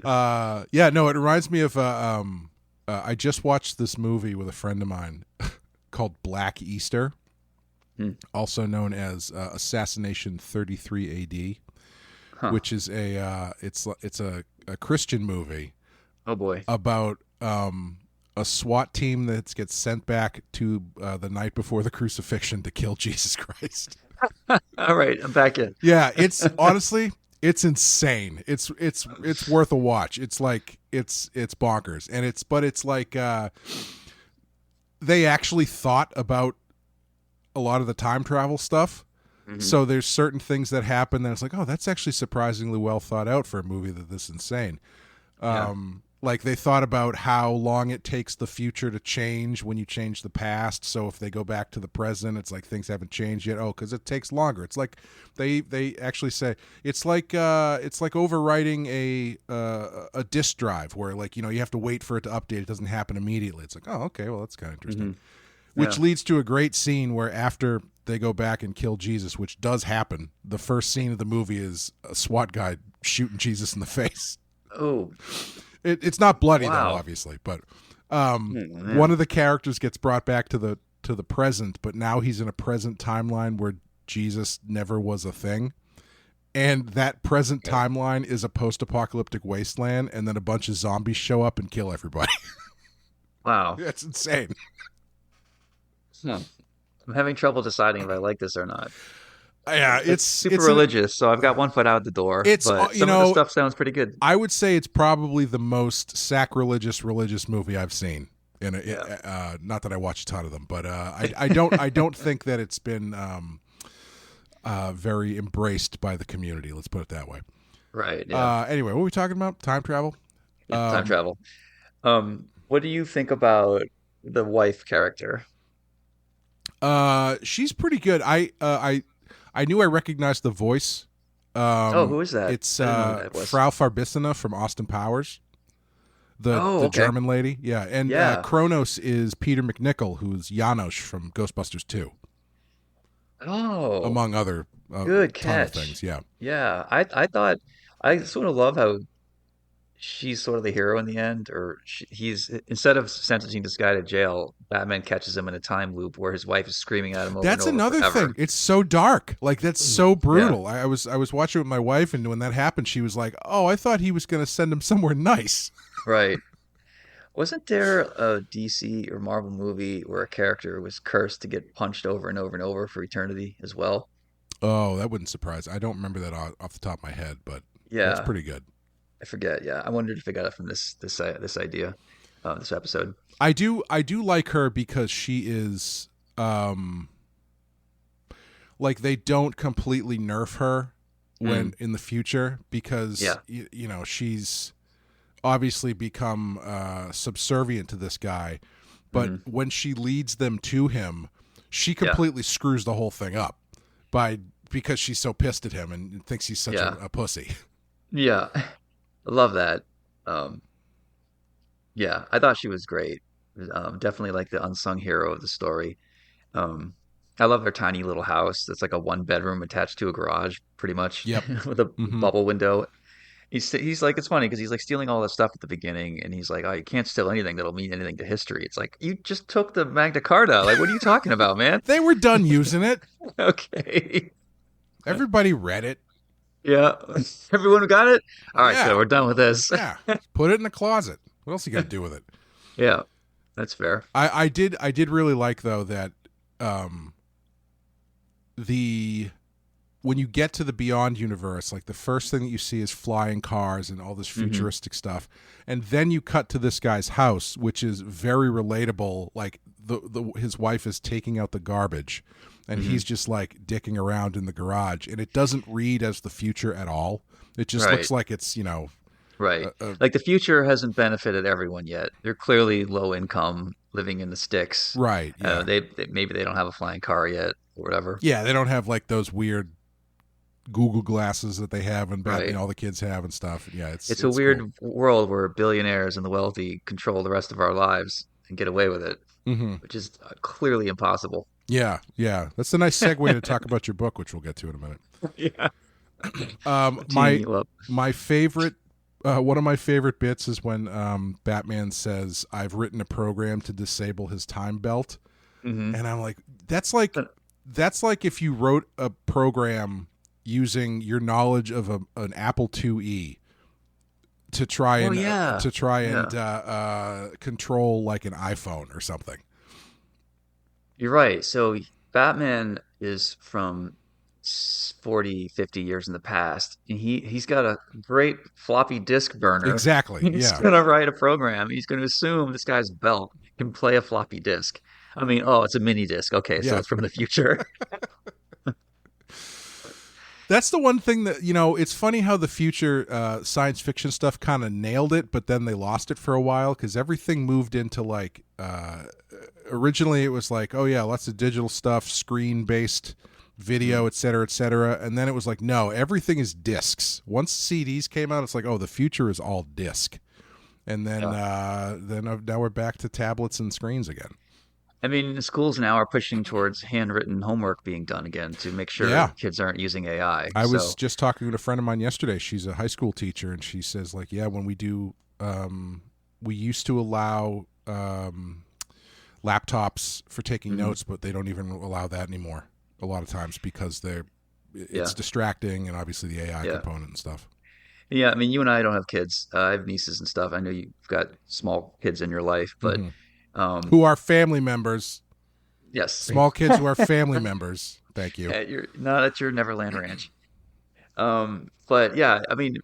S1: Yeah, no, it reminds me of I just watched this movie with a friend of mine called Black Easter, also known as Assassination 33 AD. Which is it's a Christian movie.
S2: Oh boy!
S1: About a SWAT team that gets sent back to the night before the crucifixion to kill Jesus Christ.
S2: All right, I'm back in.
S1: Yeah, it's honestly, it's insane. It's worth a watch. It's like it's bonkers, and it's like they actually thought about a lot of the time travel stuff. So there's certain things that happen that it's like, oh, that's actually surprisingly well thought out for a movie that this insane. Like they thought about how long it takes the future to change when you change the past. So if they go back to the present, it's like things haven't changed yet. Oh, because it takes longer. It's like they actually say it's like overwriting a disk drive where, like, you have to wait for it to update. It doesn't happen immediately. It's like, oh, okay, well, that's kind of interesting. Which leads to a great scene where after they go back and kill Jesus, which does happen, the first scene of the movie is a SWAT guy shooting Jesus in the face.
S2: Oh.
S1: It's not bloody though, obviously, but one of the characters gets brought back to the present, but now he's in a present timeline where Jesus never was a thing. and that present timeline is a post-apocalyptic wasteland, and then a bunch of zombies show up and kill everybody.
S2: Wow.
S1: That's insane.
S2: I'm having trouble deciding if I like this or not.
S1: Yeah,
S2: It's super religious, so I've got one foot out the door.
S1: It's,
S2: but
S1: you
S2: some of
S1: know,
S2: the stuff sounds pretty good.
S1: I would say it's probably the most sacrilegious religious movie I've seen. Not that I watch a ton of them, but I don't think that it's been very embraced by the community. Let's put it that way.
S2: Right. Yeah.
S1: Anyway, what were we talking about? Time travel.
S2: Time travel. What do you think about the wife character?
S1: She's pretty good. I knew I recognized the voice.
S2: Who is that?
S1: It's
S2: I didn't know who that was.
S1: Frau Farbissina from Austin Powers. The
S2: okay.
S1: German lady. Yeah. And Chronos is Peter McNichol, who's Janos from Ghostbusters 2.
S2: Oh.
S1: Among other
S2: good catch.
S1: Ton of things. Yeah.
S2: Yeah. I thought I sort of love how she's sort of the hero in the end, or he's instead of sentencing this guy to jail, Batman catches him in a time loop where his wife is screaming at him over
S1: That's
S2: and over
S1: another
S2: forever.
S1: thing. It's so dark. Like, that's so brutal. Yeah. I was watching with my wife, and when that happened, she was like, "Oh, I thought he was going to send him somewhere nice."
S2: Right. Wasn't there a DC or Marvel movie where a character was cursed to get punched over and over and over for eternity as well?
S1: Oh, that wouldn't surprise. I don't remember that off the top of my head, but that's pretty good.
S2: I forget. Yeah, I wondered if they got it from this idea, this episode.
S1: I do like her because she is, like, they don't completely nerf her when in the future, because you know, she's obviously become subservient to this guy, but when she leads them to him, she completely screws the whole thing up because she's so pissed at him and thinks he's such a pussy.
S2: Yeah. I love that. Yeah, I thought she was great. Definitely like the unsung hero of the story. I love their tiny little house. That's like a 1-bedroom attached to a garage, pretty much.
S1: Yep.
S2: With a bubble window. He's like, it's funny because he's like stealing all this stuff at the beginning, and he's like, "Oh, you can't steal anything that'll mean anything to history." It's like, you just took the Magna Carta. Like, what are you talking about, man?
S1: They were done using it.
S2: Okay.
S1: Everybody read it.
S2: Yeah. Everyone got it? All right, so we're done with this.
S1: Yeah. Put it in the closet. What else you got to do with it?
S2: Yeah. That's fair.
S1: I did really like, though, that when you get to the Beyond universe, like, the first thing that you see is flying cars and all this futuristic stuff, and then you cut to this guy's house, which is very relatable. Like, his wife is taking out the garbage, and he's just like dicking around in the garage, and it doesn't read as the future at all. It just looks like it's, you know,
S2: right. Like, the future hasn't benefited everyone yet. They're clearly low income, living in the sticks.
S1: Right. Yeah.
S2: Maybe they don't have a flying car yet or whatever.
S1: Yeah, they don't have like those weird Google glasses that they have and all the kids have and stuff. Yeah, it's
S2: a weird world where billionaires and the wealthy control the rest of our lives and get away with it, which is clearly impossible.
S1: Yeah, yeah. That's a nice segue to talk about your book, which we'll get to in a minute.
S2: Yeah.
S1: My favorite, one of my favorite bits is when Batman says, "I've written a program to disable his time belt," and I'm like, that's like if you wrote a program using your knowledge of an Apple IIe to try and control like an iPhone or something.
S2: You're right. So Batman is from 40, 50 years in the past, and he's got a great floppy disk burner.
S1: Exactly.
S2: He's going to write a program. He's going to assume this guy's belt can play a floppy disk. I mean, it's a mini disc. Okay, so it's from the future.
S1: That's the one thing that, you know, it's funny how the future science fiction stuff kind of nailed it, but then they lost it for a while because everything moved into like, originally it was like, oh yeah, lots of digital stuff, screen-based video, et cetera, and then it was like, no, everything is discs. Once CDs came out, it's like, oh, the future is all disc. And then now we're back to tablets and screens again.
S2: I mean, schools now are pushing towards handwritten homework being done again to make sure kids aren't using AI.
S1: I was just talking to a friend of mine yesterday. She's a high school teacher, and she says, like, yeah, when we do, we used to allow laptops for taking notes, but they don't even allow that anymore a lot of times because it's distracting, and obviously the AI component and stuff.
S2: Yeah, I mean, you and I don't have kids. I have nieces and stuff. I know you've got small kids in your life, but
S1: who are family members.
S2: Yes.
S1: Small kids who are family members. Thank you.
S2: You're not at your Neverland Ranch. But yeah, I mean,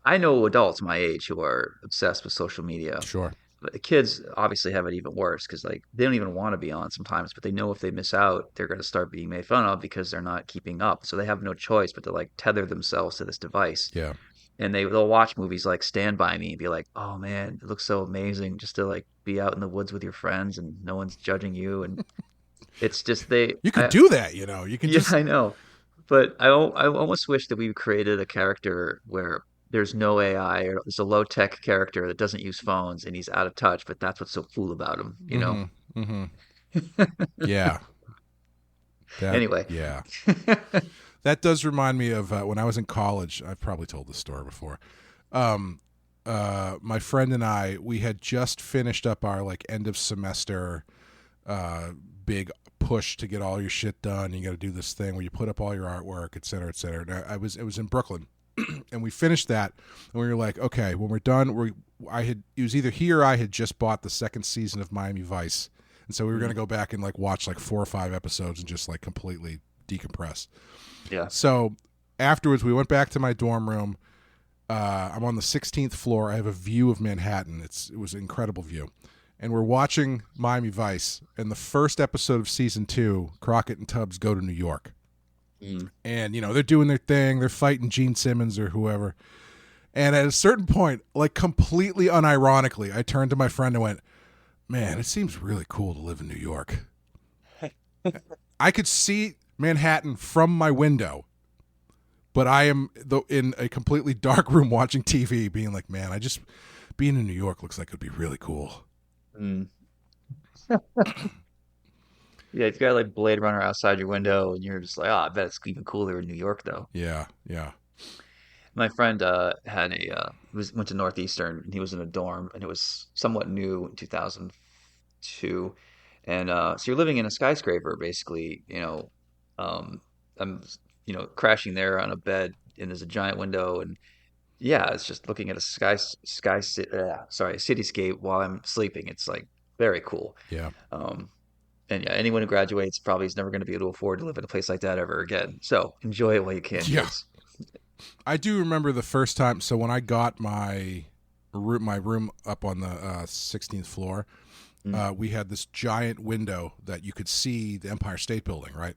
S2: I know adults my age who are obsessed with social media.
S1: Sure.
S2: But the kids obviously have it even worse because like they don't even want to be on sometimes, but they know if they miss out, they're going to start being made fun of because they're not keeping up. So they have no choice but to like tether themselves to this device.
S1: Yeah.
S2: And they'll watch movies like Stand By Me and be like, "Oh man, it looks so amazing just to like be out in the woods with your friends and no one's judging you." And it's just
S1: you can do that, you know. You can
S2: yeah, I know. But I almost wish that we created a character where there's no AI or there's a low tech character that doesn't use phones and he's out of touch, but that's what's so cool about him, you know?
S1: Yeah.
S2: Anyway.
S1: Yeah. That does remind me of when I was in college. I've probably told this story before. My friend and we had just finished up our like end of semester big push to get all your shit done. You got to do this thing where you put up all your artwork, et cetera, et cetera. And it was in Brooklyn. And we finished that, and we were like, okay, when we're done, it was either he or I had just bought the second season of Miami Vice, and so we were going to go back and like watch like 4 or 5 episodes and just like completely decompress.
S2: Yeah.
S1: So afterwards, we went back to my dorm room. I'm on the 16th floor. I have a view of Manhattan. It was an incredible view, and we're watching Miami Vice. And the first episode of season 2, Crockett and Tubbs go to New York. And, you know, they're doing their thing. They're fighting Gene Simmons or whoever. And at a certain point, like completely unironically, I turned to my friend and went, man, it seems really cool to live in New York. I could see Manhattan from my window, but I am in a completely dark room watching TV being like, man, being in New York looks like it would be really cool.
S2: Yeah, if you got like Blade Runner outside your window and you're just like, oh, I bet it's even cooler in New York though.
S1: Yeah, yeah.
S2: My friend went to Northeastern and he was in a dorm and it was somewhat new in 2002. And so you're living in a skyscraper basically, you know. I'm crashing there on a bed and there's a giant window and yeah, it's just looking at a cityscape while I'm sleeping. It's like very cool.
S1: Yeah.
S2: And yeah, anyone who graduates probably is never going to be able to afford to live in a place like that ever again. So enjoy it while you can.
S1: Yeah.
S2: Kids.
S1: I do remember the first time. So when I got my room up on the 16th floor, we had this giant window that you could see the Empire State Building, right?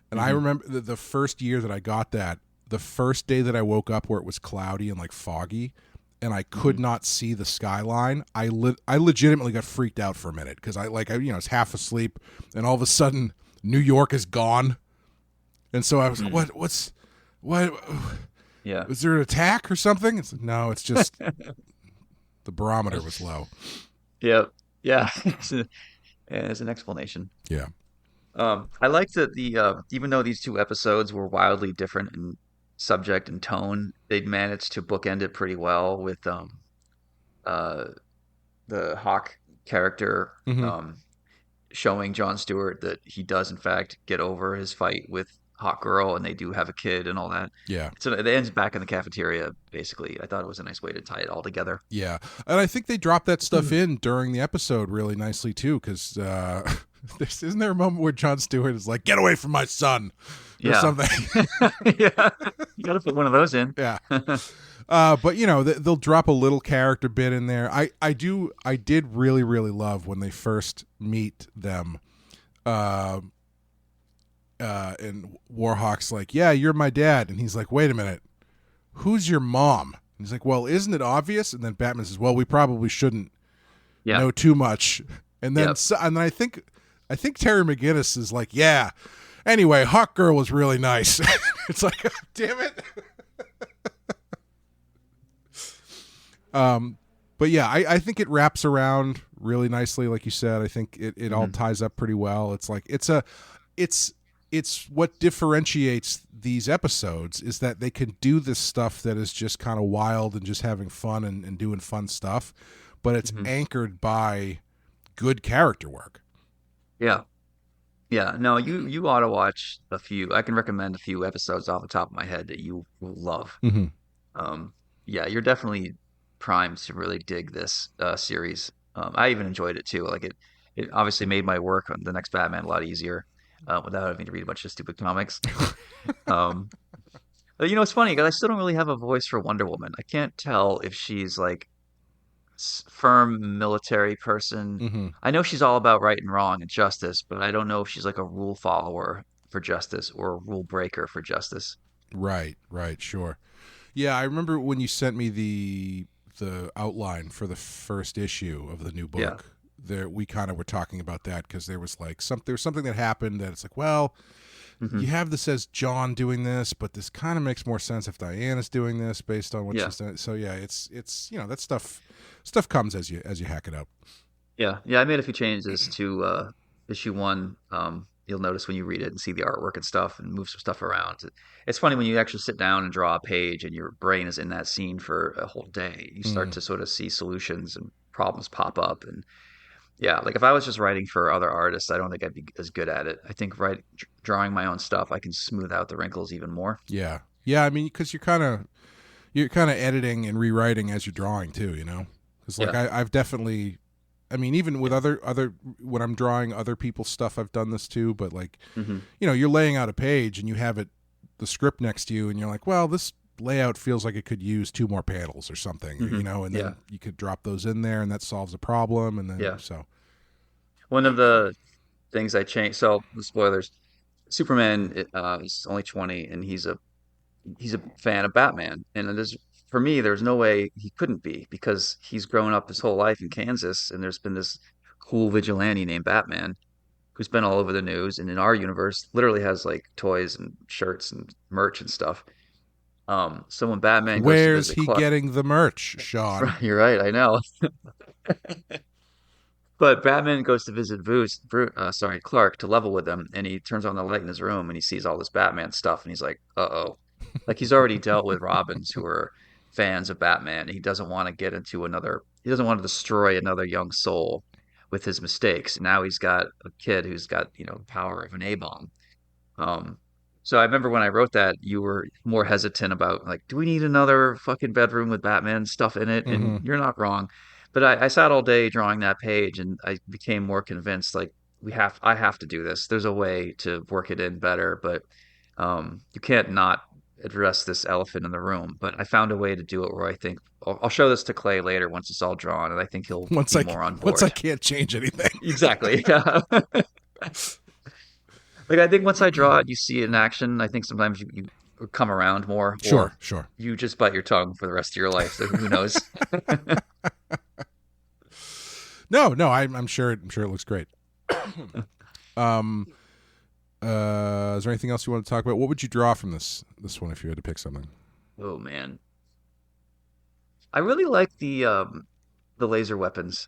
S1: And I remember the first year that I got that, the first day that I woke up where it was cloudy and like foggy, and I could not see the skyline. I legitimately got freaked out for a minute because I was half asleep, and all of a sudden New York is gone, and so I was like, what?
S2: Yeah,
S1: was there an attack or something? It's like, no, it's just the barometer was low.
S2: Yep. Yeah. There's an explanation.
S1: Yeah.
S2: I like that even though these 2 episodes were wildly different in subject and tone, they'd managed to bookend it pretty well with the Hawk character showing Jon Stewart that he does in fact get over his fight with Hawk Girl and they do have a kid and all that.
S1: Yeah.
S2: So it ends back in the cafeteria, basically. I thought it was a nice way to tie it all together.
S1: Yeah. And I think they dropped that stuff in during the episode really nicely too, because isn't there a moment where Jon Stewart is like, get away from my son or something?
S2: Yeah. You got to put one of those in.
S1: Yeah. But, you know, they'll drop a little character bit in there. I did really, really love when they first meet them. And Warhawk's like, yeah, you're my dad. And he's like, wait a minute, who's your mom? And he's like, well, isn't it obvious? And then Batman says, well, we probably shouldn't know too much. And then and I think Terry McGinnis is like, yeah, anyway, Hawk Girl was really nice. It's like, damn it. But yeah, I think it wraps around really nicely. Like you said, I think it all ties up pretty well. It's like, it's what differentiates these episodes is that they can do this stuff that is just kind of wild and just having fun and doing fun stuff, but it's anchored by good character work.
S2: Yeah. Yeah, no, you ought to watch a few. I can recommend a few episodes off the top of my head that you will love.
S1: Hmm.
S2: Um, yeah, you're definitely primed to really dig this series. I even enjoyed it too. Like it obviously made my work on the next Batman a lot easier without having to read a bunch of stupid comics. Um, but it's funny because I still don't really have a voice for Wonder Woman. I can't tell if she's like firm military person.
S1: Hmm.
S2: I know she's all about right and wrong and justice, but I don't know if she's like a rule follower for justice or a rule breaker for justice.
S1: Right, sure. Yeah, I remember when you sent me the outline for the first issue of the new
S2: Yeah.
S1: book. There, we kind of were talking about that because there was like there's something that happened that it's like, well,
S2: Hmm.
S1: you have this as John doing this, but this kind of makes more sense if Diana's doing this based on what
S2: Yeah.
S1: she's done. So yeah, it's that stuff comes as you hack it up.
S2: Yeah, yeah, I made a few changes to issue one. You'll notice when you read it and see the artwork and stuff, and move some stuff around. It's funny when you actually sit down and draw a page, and your brain is in that scene for a whole day. You start
S1: Mm.
S2: to sort of see solutions and problems pop up, and yeah, like if I was just writing for other artists, I don't think I'd be as good at it. I think drawing my own stuff, I can smooth out the wrinkles even more.
S1: Yeah. I mean, because you're kind of editing and rewriting as you're drawing too. Because like
S2: Yeah.
S1: I've definitely. I mean, even with other when I'm drawing other people's stuff, I've done this too. But like,
S2: Hmm.
S1: you're laying out a page and you have the script next to you, and you're like, well, this layout feels like it could use 2 more panels or something, and
S2: Yeah.
S1: then you could drop those in there, and that solves a problem, and then
S2: Yeah.
S1: so.
S2: One of the things I changed, so spoilers, Superman is only 20 and he's a fan of Batman. And it is for me, there's no way he couldn't be because he's grown up his whole life in Kansas and there's been this cool vigilante named Batman who's been all over the news and in our universe literally has like toys and shirts and merch and stuff. So when Batman goes to
S1: Where's
S2: visit
S1: he
S2: Clark,
S1: getting the merch, Sean?
S2: you're right, I know. But Batman goes to visit Clark to level with him, and he turns on the light in his room, and he sees all this Batman stuff, and he's like, "Uh-oh!" Like he's already dealt with Robins who are fans of Batman, and he doesn't want to get into another. He doesn't want to destroy another young soul with his mistakes. Now he's got a kid who's got the power of an A-bomb. Um, so I remember when I wrote that, you were more hesitant about like, do we need another fucking bedroom with Batman stuff in it? And
S1: Hmm.
S2: you're not wrong. But I sat all day drawing that page, and I became more convinced like I have to do this. There's a way to work it in better, but you can't not address this elephant in the room. But I found a way to do it where I think I'll show this to Clay later once it's all drawn, and I think he'll
S1: once
S2: be
S1: I
S2: more on
S1: once I
S2: board.
S1: can't change anything.
S2: Exactly. Yeah. Like I think once I draw it, you see it in action. I think sometimes you come around more, or
S1: Sure.
S2: you just bite your tongue for the rest of your life. So who knows?
S1: No, I'm sure it looks great. um is there anything else you want to talk about? What would you draw from this one if you had to pick something?
S2: Oh man, I really like the laser weapons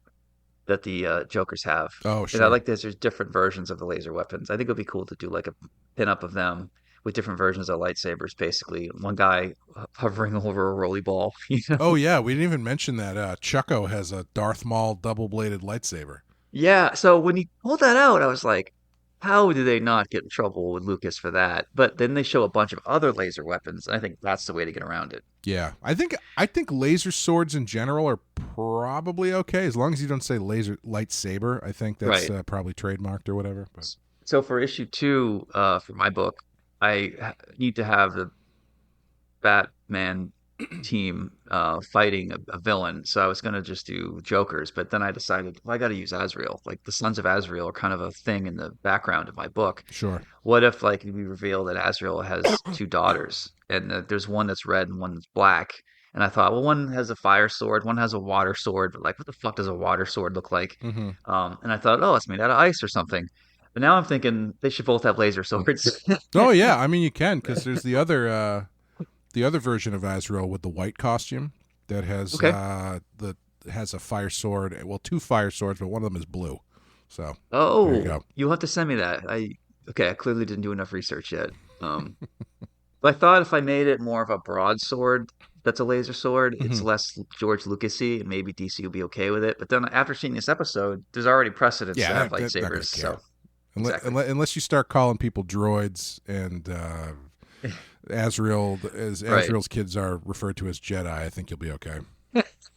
S2: that the Jokers have,
S1: Oh,
S2: and I
S1: sure.
S2: like that there's different versions of the laser weapons. I think it'd be cool to do like a pinup of them with different versions of lightsabers. Basically, one guy hovering over a rolly ball.
S1: Oh yeah, we didn't even mention that Chucko has a Darth Maul double-bladed lightsaber.
S2: Yeah, so when he pulled that out, I was like, how do they not get in trouble with Lucas for that? But then they show a bunch of other laser weapons, and I think that's the way to get around it.
S1: Yeah, I think laser swords in general are probably okay as long as you don't say laser lightsaber. I think that's
S2: Right.
S1: probably trademarked or whatever. But
S2: So for issue two, for my book, need to have the Batman team fighting a villain. So I was gonna just do Jokers, but then I decided, well, I got to use Azrael. Like the Sons of Azrael are kind of a thing in the background of my book.
S1: sure.
S2: What if like we reveal that Azrael has two daughters, and there's one that's red and one that's black? And I thought, well, one has a fire sword, one has a water sword, but like, what the fuck does a water sword look like?
S1: Hmm.
S2: And I thought, oh, it's made out of ice or something. But now I'm thinking they should both have laser swords.
S1: Oh yeah, I mean you can because there's the other version of Azrael with the white costume that has
S2: Okay.
S1: has a fire sword. Well, 2 fire swords, but one of them is blue. So there you
S2: Oh,
S1: go.
S2: you'll have to send me that. I clearly didn't do enough research yet. But I thought if I made it more of a broadsword that's a laser sword, it's
S1: Hmm.
S2: less George Lucasy, and maybe DC will be okay with it. But then after seeing this episode, there's already precedents to
S1: Yeah,
S2: have
S1: they're not gonna
S2: lightsabers.
S1: care
S2: So Exactly.
S1: Unless you start calling people droids and Azrael, as Azrael's kids are referred to as Jedi, I think you'll be okay.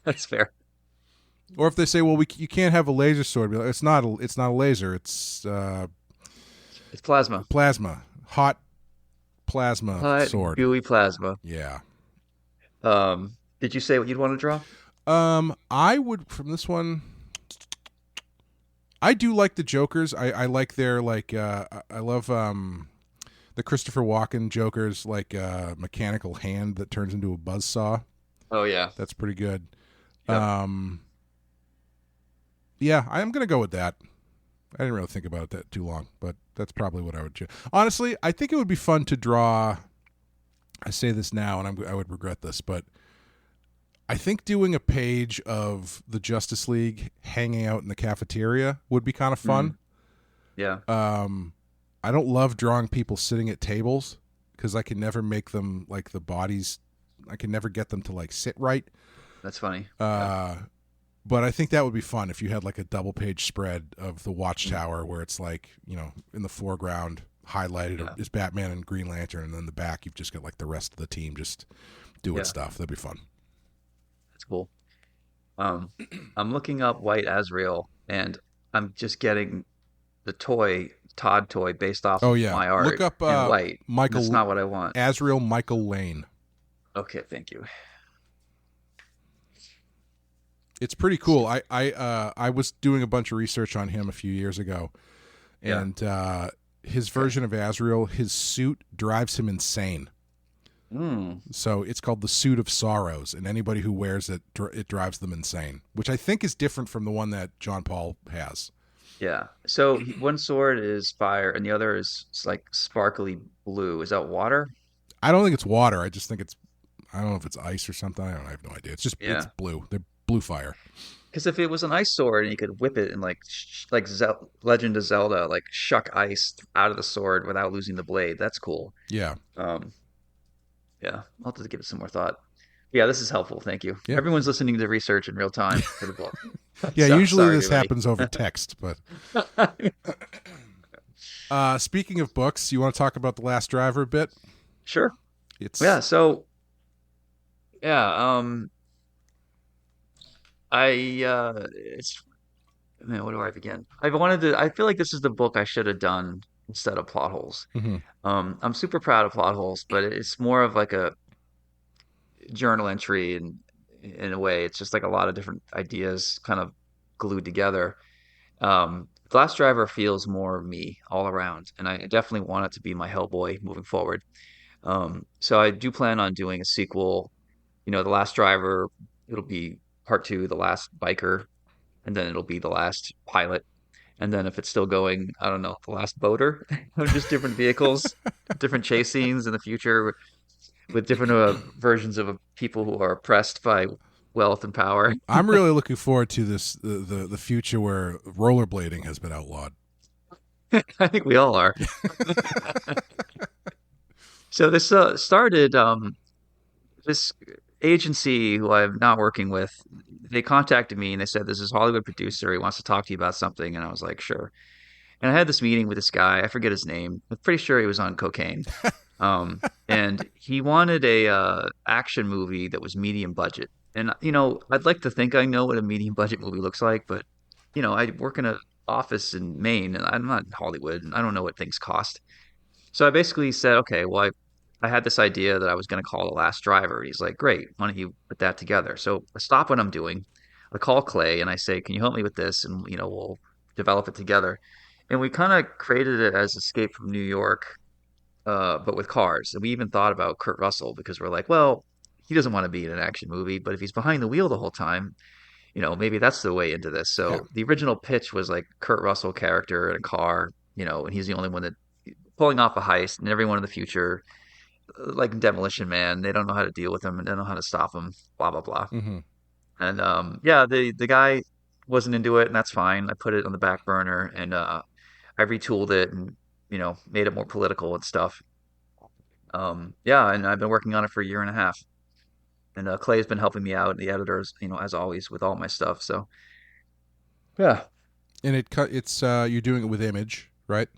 S2: That's fair.
S1: Or if they say, "Well, you can't have a laser sword," be like, it's not a laser. It's
S2: plasma.
S1: Plasma, hot plasma
S2: Hot,
S1: sword.
S2: gooey plasma.
S1: Yeah.
S2: Did you say what you'd want to draw?
S1: I would from this one. I do like the Jokers. I like their I love the Christopher Walken Jokers, like mechanical hand that turns into a buzzsaw.
S2: Oh yeah,
S1: that's pretty good.
S2: Yep.
S1: Yeah, I'm gonna go with that. I didn't really think about that too long, but that's probably what I would choose. Honestly, I think it would be fun to draw. I say this now, and I would regret this, but I think doing a page of the Justice League hanging out in the cafeteria would be kind of fun.
S2: Yeah.
S1: I don't love drawing people sitting at tables because I can never make them like the bodies. I can never get them to like sit right.
S2: That's funny.
S1: But I think that would be fun if you had like a double page spread of the Watchtower where it's like, in the foreground highlighted is Batman and Green Lantern, and then in the back you've just got like the rest of the team just doing stuff. That'd be fun.
S2: That's cool. I'm looking up White Azrael, and I'm just getting the Todd toy based off my art.
S1: Look up
S2: in white.
S1: Michael.
S2: That's not what I want.
S1: Azrael Michael Lane.
S2: Okay, thank you.
S1: It's pretty cool. I was doing a bunch of research on him a few years ago, and his version of Azrael, his suit drives him insane. So it's called the Suit of Sorrows, and anybody who wears it, it drives them insane, which I think is different from the one that John Paul has.
S2: Yeah. So one sword is fire, and the other is like sparkly blue. Is that water?
S1: I don't think it's water. I just think I don't know if it's ice or something. I have no idea. It's just it's blue. They're blue fire.
S2: Because if it was an ice sword and you could whip it and like Legend of Zelda, like shuck ice out of the sword without losing the blade, that's cool.
S1: Yeah.
S2: Yeah. I'll have to give it some more thought. Yeah, this is helpful. Thank you.
S1: Yep.
S2: Everyone's listening to research in real time for the book.
S1: Yeah,
S2: So,
S1: usually
S2: sorry,
S1: this
S2: everybody.
S1: happens over text, but speaking of books, you want to talk about The Last Driver a bit?
S2: Sure.
S1: It's
S2: So man, where do I begin? I feel like this is the book I should have done instead of plot holes. I'm super proud of plot holes, but it's more of like a journal entry, and in a way it's just like a lot of different ideas kind of glued together. The Last Driver feels more me all around, and I definitely want it to be my Hellboy moving forward. So I do plan on doing a sequel. The Last Driver, it'll be part 2, The Last Biker, and then it'll be The Last Pilot. And then if it's still going, I don't know, The Last Boater, just different vehicles, different chase scenes in the future with different versions of people who are oppressed by wealth and power.
S1: I'm really looking forward to this the future where rollerblading has been outlawed.
S2: I think we all are. So this started this agency who I'm not working with. They contacted me and they said, "This is a Hollywood producer. He wants to talk to you about something." And I was like, "Sure." And I had this meeting with this guy. I forget his name. I'm pretty sure he was on cocaine. And he wanted a action movie that was medium budget. And I'd like to think I know what a medium budget movie looks like, but I work in an office in Maine, and I'm not in Hollywood, and I don't know what things cost. So I basically said, okay, well, I had this idea that I was going to call The Last Driver. And he's like, great, why don't you put that together? So I stop what I'm doing. I call Clay and I say, can you help me with this? And, we'll develop it together. And we kind of created it as Escape from New York, but with cars. And we even thought about Kurt Russell because we're like, well, he doesn't want to be in an action movie, but if he's behind the wheel the whole time, maybe that's the way into this. So the original pitch was like Kurt Russell character in a car, and he's the only one that pulling off a heist, and everyone in the future, like Demolition Man, they don't know how to deal with him and they don't know how to stop him, blah, blah, blah. And the guy wasn't into it, and that's fine. I put it on the back burner, and I retooled it and, made it more political and stuff. And I've been working on it for a year and a half. And Clay's been helping me out, the editors, as always, with all my stuff. So, yeah.
S1: And it's you're doing it with Image, right?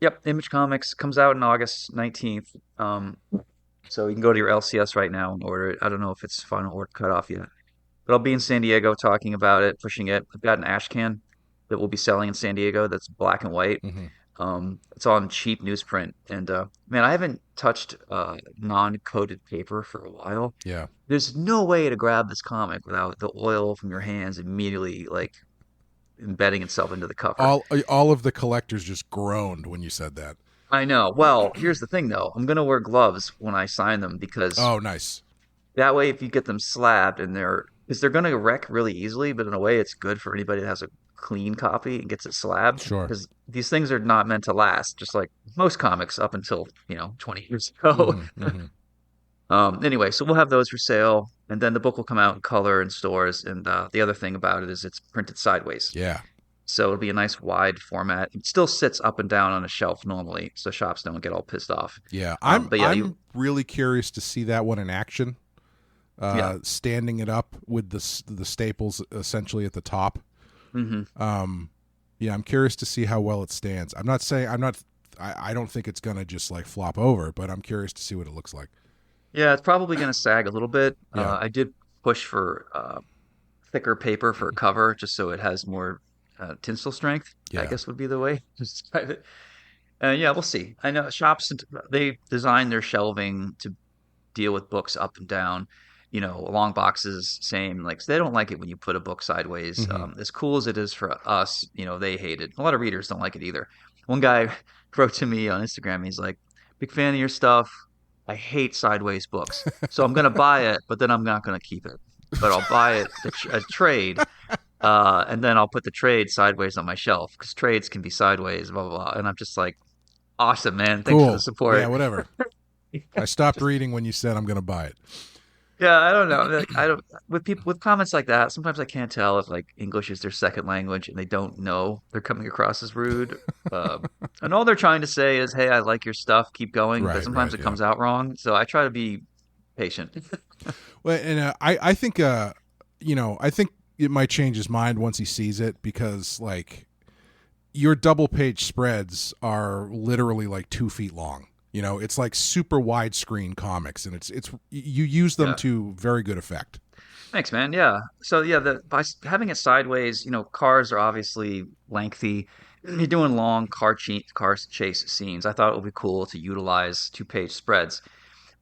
S2: Yep, Image Comics comes out on August 19th. So you can go to your LCS right now and order it. I don't know if it's final order cutoff yet. But I'll be in San Diego talking about it, pushing it. I've got an ash can that we'll be selling in San Diego that's black and white.
S1: Mm-hmm.
S2: It's on cheap newsprint. And man, I haven't touched non-coated paper for a while.
S1: Yeah.
S2: There's no way to grab this comic without the oil from your hands immediately like embedding itself into the cover.
S1: All of the collectors just groaned when you said that.
S2: I know. Well, here's the thing though. I'm gonna wear gloves when I sign them because
S1: Nice.
S2: that way if you get them slabbed and they're gonna wreck really easily, but in a way it's good for anybody that has a clean copy and gets it slabbed.
S1: Sure.
S2: Because these things are not meant to last, just like most comics up until 20 years ago.
S1: Mm-hmm, mm-hmm.
S2: Anyway, so we'll have those for sale, and then the book will come out in color in stores. And the other thing about it is it's printed sideways.
S1: Yeah.
S2: So it'll be a nice wide format. It still sits up and down on a shelf normally, so shops don't get all pissed off.
S1: Yeah. I'm really curious to see that one in action. Standing it up with the staples essentially at the top.
S2: Mm-hmm.
S1: Yeah, I'm curious to see how well it stands. I don't think it's gonna just like flop over, but I'm curious to see what it looks like.
S2: Yeah, it's probably going to sag a little bit.
S1: Yeah.
S2: I did push for thicker paper for a cover, just so it has more tinsel strength.
S1: Yeah.
S2: I guess would be the way to describe it. Yeah, we'll see. I know shops, they design their shelving to deal with books up and down. Long boxes, same. Like they don't like it when you put a book sideways.
S1: Mm-hmm.
S2: As cool as it is for us, they hate it. A lot of readers don't like it either. One guy wrote to me on Instagram. He's like, "Big fan of your stuff. I hate sideways books, so I'm gonna buy it, but then I'm not gonna keep it. But I'll buy it a trade, and then I'll put the trade sideways on my shelf because trades can be sideways, blah blah blah." And I'm just like, "Awesome, man! Thanks for the support."
S1: Yeah, whatever. I stopped reading when you said I'm gonna buy it.
S2: Yeah, I don't know. Like, I don't with comments like that. Sometimes I can't tell if like English is their second language and they don't know they're coming across as rude. And all they're trying to say is, "Hey, I like your stuff. Keep going."
S1: Right,
S2: but sometimes it comes out wrong, so I try to be patient.
S1: Well, and I think I think it might change his mind once he sees it because like your double page spreads are literally like 2 feet long. It's like super widescreen comics, and it's you use them to very good effect.
S2: Thanks, man. Yeah. So yeah, by having it sideways, cars are obviously lengthy. You're doing long car chase scenes. I thought it would be cool to utilize 2-page spreads,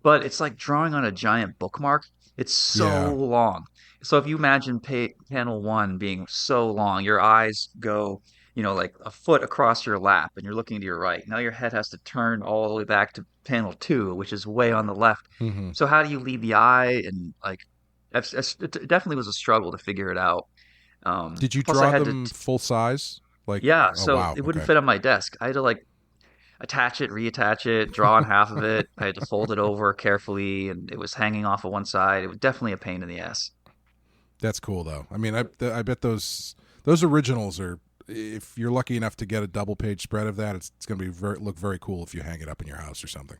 S2: but it's like drawing on a giant bookmark. It's so long. So if you imagine panel 1 being so long, your eyes go like a foot across your lap and you're looking to your right. Now your head has to turn all the way back to panel 2, which is way on the left.
S1: Mm-hmm.
S2: So how do you lead the eye? And like, it definitely was a struggle to figure it out.
S1: Did you draw them full size? Like,
S2: yeah,
S1: oh, wow.
S2: it wouldn't fit on my desk. I had to like attach it, reattach it, draw on half of it. I had to fold it over carefully, and it was hanging off of one side. It was definitely a pain in the ass.
S1: That's cool though. I mean, I bet those originals are. If you're lucky enough to get a double page spread of that, it's going to be look very cool if you hang it up in your house or something.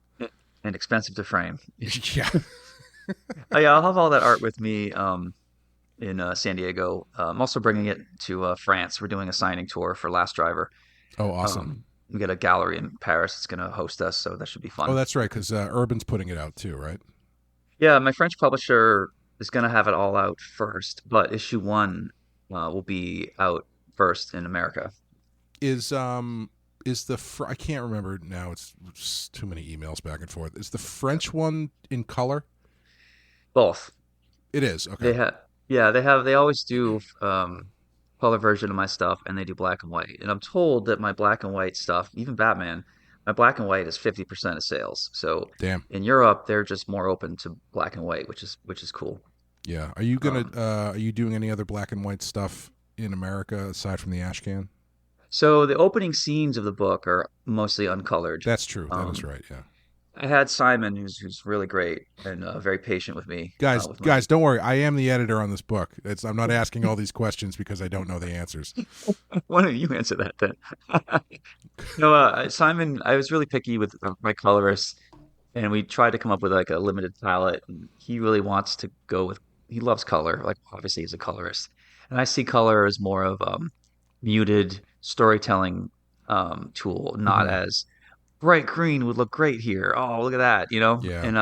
S2: And expensive to frame.
S1: Yeah.
S2: Oh yeah, I'll have all that art with me in San Diego. I'm also bringing it to France. We're doing a signing tour for Last Driver.
S1: Oh, awesome.
S2: We got a gallery in Paris that's going to host us, so that should be fun.
S1: Oh, that's right, because Urban's putting it out too, right?
S2: Yeah, my French publisher is going to have it all out first, but issue 1 will be out first in America.
S1: Is I can't remember now. It's too many emails back and forth. Is the French one in color?
S2: Both.
S1: It is. Okay.
S2: They always do color version of my stuff, and they do black and white. And I'm told that my black and white stuff, even Batman, my black and white is 50% of sales. So
S1: damn.
S2: In Europe, they're just more open to black and white, which is cool.
S1: Yeah. Are you are you doing any other black and white stuff in America aside from the Ashcan?
S2: So the opening scenes of the book are mostly uncolored.
S1: That's true. That is right. Yeah.
S2: I had Simon, who's really great and very patient with me.
S1: Guys, don't worry. I am the editor on this book. I'm not asking all these questions because I don't know the answers.
S2: Why don't you answer that then? No, Simon, I was really picky with my colorists, and we tried to come up with like a limited palette. And he really wants to go with. He loves color. Like obviously he's a colorist, and I see color as more of muted storytelling tool, not as bright green would look great here. Oh, look at that, you know?
S1: Yeah.
S2: And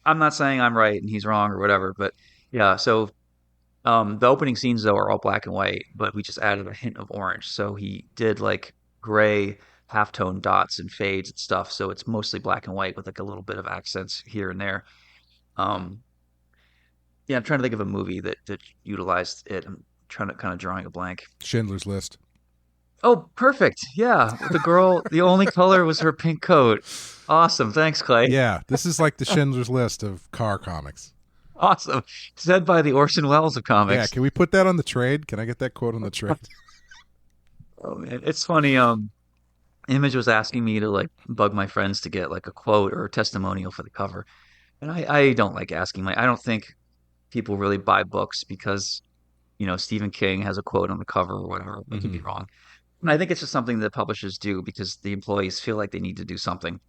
S2: I'm not saying I'm right and he's wrong or whatever, but yeah, so the opening scenes though are all black and white, but we just added a hint of orange. So he did like gray halftone dots and fades and stuff. So it's mostly black and white with like a little bit of accents here and there. Um, yeah, I'm trying to think of a movie that utilized it. I'm trying to kind of drawing a blank.
S1: Schindler's List.
S2: Oh, perfect. Yeah, the girl, the only color was her pink coat. Awesome. Thanks, Clay.
S1: Yeah, this is like the Schindler's List of car comics.
S2: Awesome. Said by the Orson Welles of comics.
S1: Yeah, can we put that on the trade? Can I get that quote on the trade?
S2: Oh man, it's funny. Image was asking me to like bug my friends to get like a quote or a testimonial for the cover, and I don't like asking. I don't think people really buy books because Stephen King has a quote on the cover or whatever. I could be wrong. And I think it's just something that publishers do because the employees feel like they need to do something.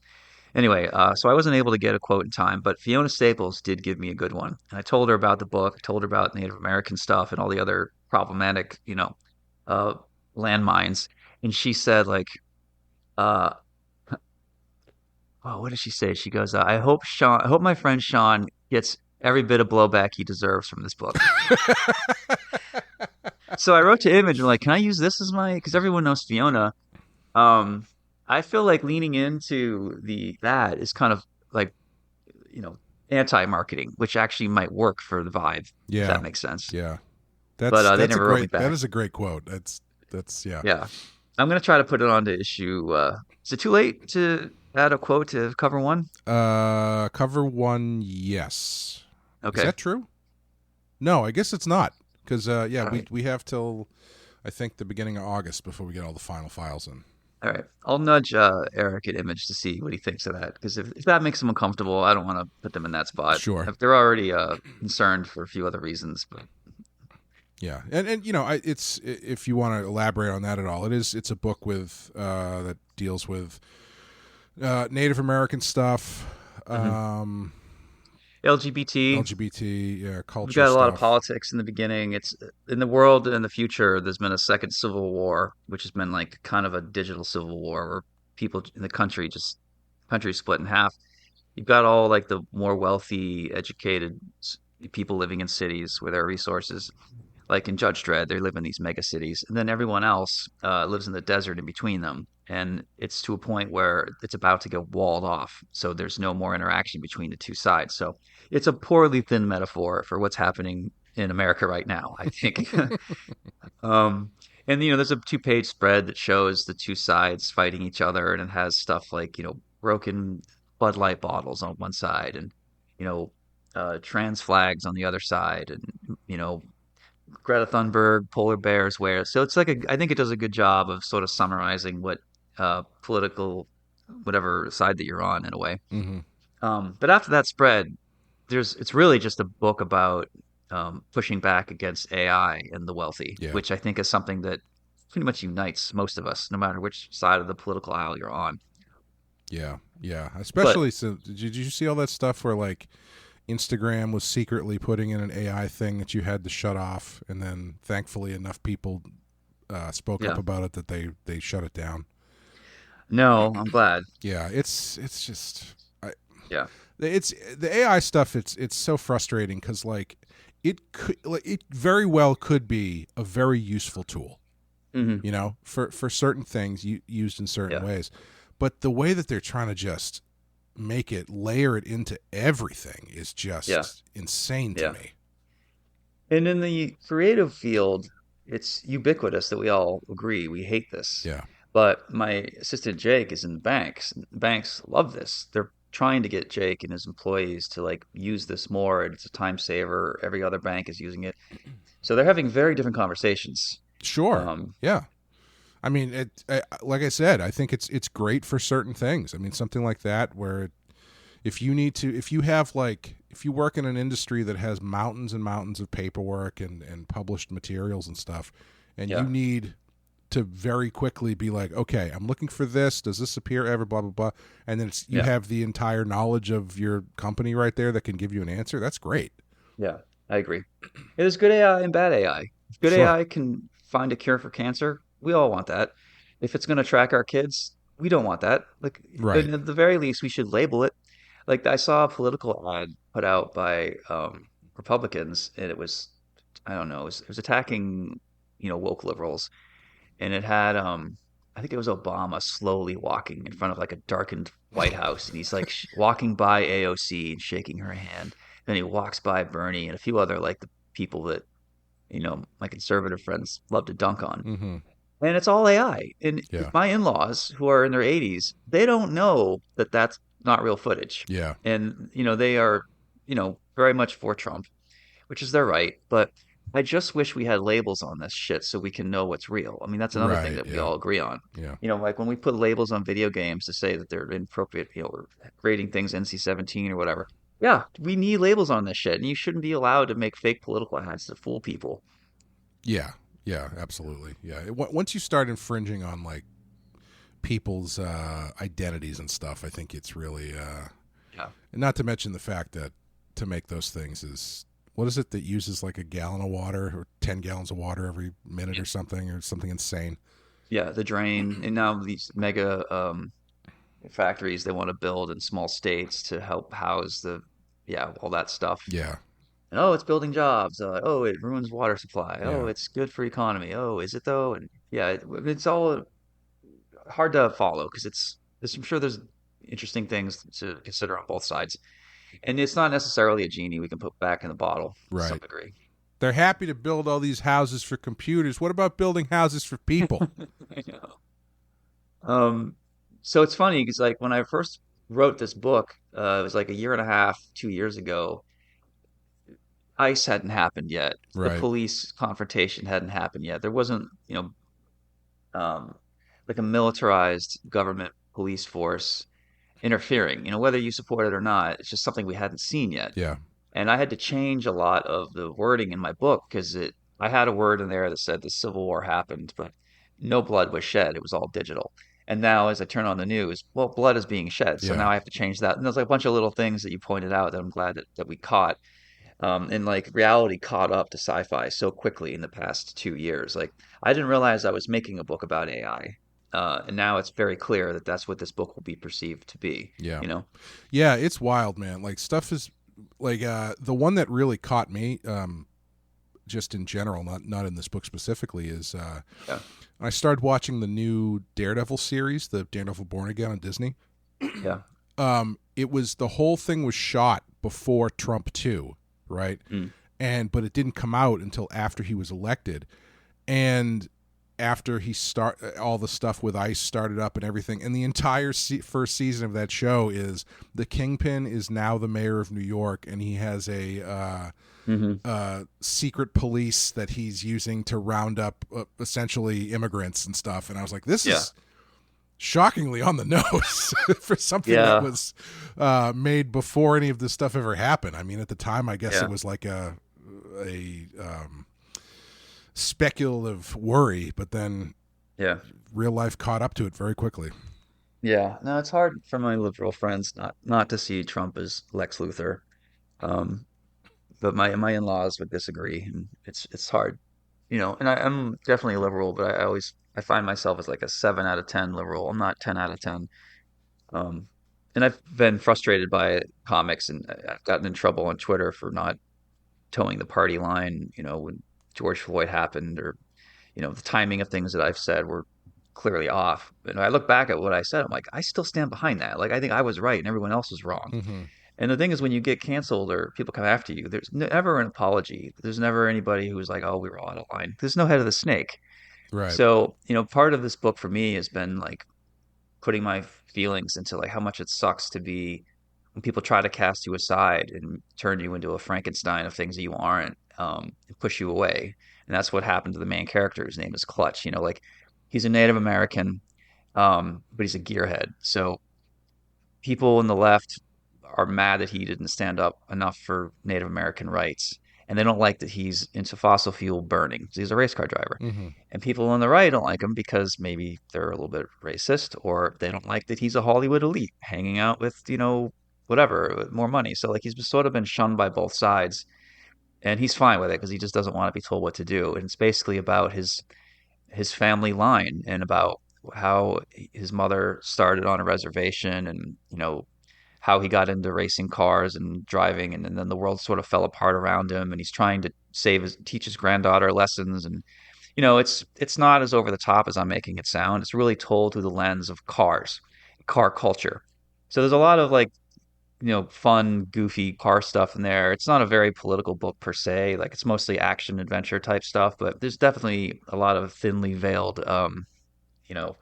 S2: Anyway, so I wasn't able to get a quote in time, but Fiona Staples did give me a good one. And I told her about the book, I told her about Native American stuff and all the other problematic, uh, landmines. And she said, like, uh, oh, what did she say? She goes, I hope my friend Sean gets every bit of blowback he deserves from this book. So I wrote to Image and like, can I use this as because everyone knows Fiona. I feel like leaning into that is kind of like, anti-marketing, which actually might work for the vibe.
S1: Yeah.
S2: If that makes sense.
S1: Yeah.
S2: But they never wrote me back.
S1: That is a great quote. That's yeah.
S2: Yeah. I'm going to try to put it on to issue. Is it too late to add a quote to cover one?
S1: Cover one, yes.
S2: Okay.
S1: Is that true? No, I guess it's not. Because,
S2: right.
S1: we have till, I think, the beginning of August before we get all the final files in.
S2: All right. I'll nudge Eric at Image to see what he thinks of that. Because if that makes him uncomfortable, I don't want to put them in that spot.
S1: Sure.
S2: If they're already concerned for a few other reasons. But
S1: yeah. And it's, if you want to elaborate on that at all, it's a book with, that deals with Native American stuff, LGBT, yeah, culture.
S2: We've got a lot of
S1: stuff.
S2: politics in the beginning. It's in the world in the future. There's been a second civil war, which has been like kind of a digital civil war where people in the country split in half. You've got all like the more wealthy, educated people living in cities with their resources. Like in Judge Dredd, they live in these mega cities, and then everyone else lives in the desert in between them. And it's to a point where it's about to get walled off, so there's no more interaction between the two sides. So it's a poorly thin metaphor for what's happening in America right now, I think. And there's a 2-page spread that shows the two sides fighting each other, and it has stuff like broken Bud Light bottles on one side, and trans flags on the other side, and Greta Thunberg, polar bears wear. So it's like I think it does a good job of sort of summarizing what political, whatever side that you're on in a way.
S1: Mm-hmm.
S2: But after that spread, it's really just a book about pushing back against AI and the wealthy, which I think is something that pretty much unites most of us, no matter which side of the political aisle you're on.
S1: Yeah, yeah. Especially since did you see all that stuff where like Instagram was secretly putting in an AI thing that you had to shut off, and then thankfully enough people spoke up about it that they shut it down.
S2: No, I'm glad.
S1: Yeah, it's just
S2: it's
S1: the AI stuff. It's so frustrating because like it very well could be a very useful tool, for certain things used in certain ways, but the way that they're trying to just layer it into everything is just insane to me.
S2: And in the creative field, it's ubiquitous that we all agree we hate this.
S1: Yeah.
S2: But my assistant Jake is in the banks. Banks love this. They're trying to get Jake and his employees to like use this more. It's a time saver. Every other bank is using it. So they're having very different conversations.
S1: Sure. Yeah. I mean, like I said, I think it's great for certain things. I mean, something like that where if you work in an industry that has mountains and mountains of paperwork and published materials and stuff, and you need to very quickly be like, okay, I'm looking for this. Does this appear ever? Blah, blah, blah. And then you have the entire knowledge of your company right there that can give you an answer. That's great.
S2: Yeah, I agree. There's good AI and bad AI. If good AI can find a cure for cancer, we all want that. if it's going to track our kids, we don't want that. Like,
S1: Right.
S2: at the very least, we should label it. Like, I saw a political ad put out by Republicans, and it was, I don't know, it was attacking, woke liberals, and it had, I think it was Obama slowly walking in front of like a darkened White House, and he's like walking by AOC and shaking her hand. Then he walks by Bernie and a few other like the people that my conservative friends love to dunk on.
S1: Mm-hmm.
S2: And it's all AI. And
S1: Yeah.
S2: my in-laws, who are in their 80s, they don't know that that's not real footage.
S1: Yeah.
S2: And they are, very much for Trump, which is their right. But I just wish we had labels on this shit so we can know what's real. I mean, that's another thing
S1: Right.
S2: that we
S1: Yeah.
S2: all agree on.
S1: Yeah.
S2: Like when we put labels on video games to say that they're inappropriate, we're rating things NC-17 or whatever. Yeah, we need labels on this shit, and you shouldn't be allowed to make fake political ads to fool people.
S1: Yeah. Yeah. Absolutely. Yeah. Once you start infringing on like people's identities and stuff, I think it's really
S2: Yeah.
S1: and not to mention the fact that to make those things is what is it that uses like a gallon of water or 10 gallons of water every minute or something insane.
S2: Yeah, the drain, and now these mega factories they want to build in small states to help house all that stuff.
S1: Yeah.
S2: And it's building jobs. Oh, it ruins water supply. Oh,
S1: Yeah.
S2: it's good for economy. Oh, is it though? And yeah, it's all hard to follow because I'm sure there's interesting things to consider on both sides. And it's not necessarily a genie we can put back in the bottle to some
S1: Right.
S2: degree.
S1: They're happy to build all these houses for computers. What about building houses for people?
S2: I know. So it's funny because like when I first wrote this book, it was like a year and a half, 2 years ago. ICE hadn't happened yet. The
S1: Right.
S2: police confrontation hadn't happened yet. There wasn't, like a militarized government police force interfering. Whether you support it or not, it's just something we hadn't seen yet.
S1: Yeah.
S2: And I had to change a lot of the wording in my book because I had a word in there that said the Civil War happened, but no blood was shed. It was all digital. And now as I turn on the news, well, blood is being shed. So
S1: Yeah.
S2: now I have to change that. And there's like a bunch of little things that you pointed out that I'm glad that we caught. And like reality caught up to sci-fi so quickly in the past 2 years. Like I didn't realize I was making a book about AI. And now it's very clear that that's what this book will be perceived to be.
S1: Yeah. Yeah, it's wild, man. Like stuff is like the one that really caught me just in general, not in this book specifically, is I started watching the new Daredevil series, the Daredevil Born Again on Disney.
S2: Yeah.
S1: It was the whole thing was shot before Trump 2, right? But it didn't come out until after he was elected. And after all the stuff with ICE started up and everything, and the entire first season of that show is the Kingpin is now the mayor of New York, and he has a secret police that he's using to round up essentially immigrants and stuff. And I was like, this is shockingly on the nose for something that was made before any of this stuff ever happened. I mean, at the time, I guess it was like a speculative worry, but then real life caught up to it very quickly.
S2: Yeah, no, it's hard for my liberal friends not to see Trump as Lex Luthor, but my in-laws would disagree, and it's hard, And I'm definitely a liberal, but I find myself as like a 7 out of 10 liberal. I'm not 10 out of 10, and I've been frustrated by comics, and I've gotten in trouble on Twitter for not towing the party line, when George Floyd happened, or the timing of things that I've said were clearly off. And I look back at what I said, I'm like, I still stand behind that. Like, I think I was right and everyone else was wrong.
S1: Mm-hmm.
S2: And the thing is, when you get canceled or people come after you, there's never an apology. There's never anybody who's like, oh, we were all out of line. There's no head of the snake.
S1: Right.
S2: So, part of this book for me has been like putting my feelings into like how much it sucks to be when people try to cast you aside and turn you into a Frankenstein of things that you aren't, and push you away. And that's what happened to the main character. His name is Clutch. Like he's a Native American, but he's a gearhead. So people on the left are mad that he didn't stand up enough for Native American rights. And they don't like that he's into fossil fuel burning. So he's a race car driver.
S1: Mm-hmm.
S2: And people on the right don't like him because maybe they're a little bit racist, or they don't like that he's a Hollywood elite hanging out with, whatever, with more money. So like he's sort of been shunned by both sides. And he's fine with it because he just doesn't want to be told what to do. And it's basically about his family line and about how his mother started on a reservation, and how he got into racing cars and driving, and then the world sort of fell apart around him, and he's trying to teach his granddaughter lessons. And it's not as over the top as I'm making it sound. It's really told through the lens of cars, car culture. So there's a lot of like fun, goofy car stuff in there. It's not a very political book per se. Like, it's mostly action adventure type stuff, but there's definitely a lot of thinly veiled you know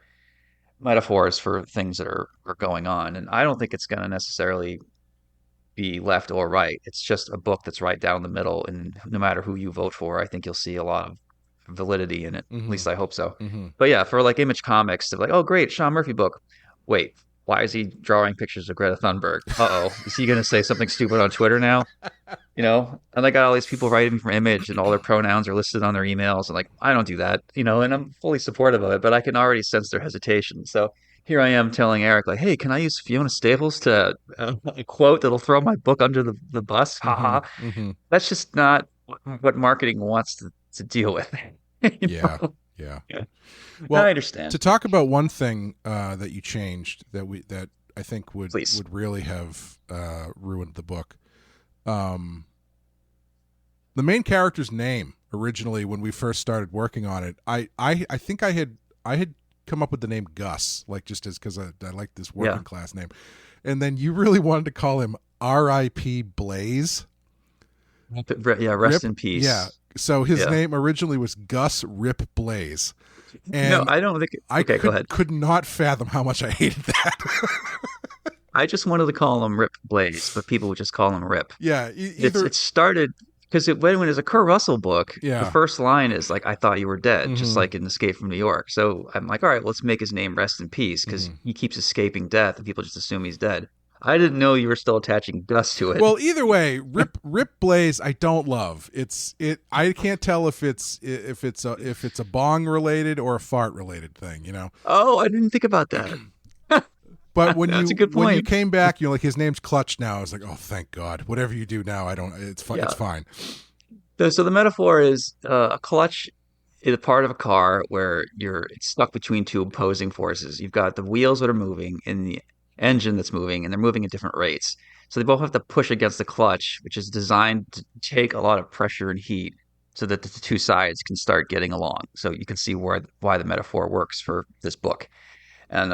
S2: metaphors for things that are going on. And I don't think it's going to necessarily be left or right. It's just a book that's right down the middle, and no matter who you vote for, I think you'll see a lot of validity in it. At least I hope so. But yeah, for like Image Comics, they're like, oh great, Sean Murphy book. Wait, why is he drawing pictures of Greta Thunberg? Uh-oh, is he going to say something stupid on Twitter now? And I got all these people writing from Image, and all their pronouns are listed on their emails. And like, I don't do that, and I'm fully supportive of it, but I can already sense their hesitation. So here I am telling Eric, like, hey, can I use Fiona Staples to a quote that'll throw my book under the bus? Haha. That's just not what marketing wants to deal with.
S1: Yeah.
S2: Yeah.
S1: Well,
S2: I understand.
S1: To talk about one thing that you changed that I think would
S2: Please.
S1: would really have ruined the book. The main character's name originally, when we first started working on it, I think I had come up with the name Gus, like just as because I like this working class name, and then you really wanted to call him R.I.P. Blaze.
S2: Yeah, rest in peace.
S1: Yeah. So his name originally was Gus Rip Blaze. And
S2: no, I don't think. Okay, go ahead.
S1: Could not fathom how much I hated that.
S2: I just wanted to call him Rip Blaze, but people would just call him Rip.
S1: Yeah,
S2: it started because when it was a Kurt Russell book, the first line is like, "I thought you were dead," just like in Escape from New York. So I'm like, all right, let's make his name Rest in Peace, because he keeps escaping death, and people just assume he's dead. I didn't know you were still attaching Gus to it.
S1: Well, either way, Rip Blaze, I don't love. I can't tell if it's a bong related or a fart related thing.
S2: Oh, I didn't think about that.
S1: But when
S2: That's a good point.
S1: when you came back, like, his name's Clutch now. I was like, oh, thank God. Whatever you do now, I don't. It's fine.
S2: Yeah.
S1: It's fine.
S2: So the metaphor is a clutch is a part of a car where it's stuck between two opposing forces. You've got the wheels that are moving and the engine that's moving, and they're moving at different rates. So they both have to push against the clutch, which is designed to take a lot of pressure and heat so that the two sides can start getting along. So you can see why the metaphor works for this book. And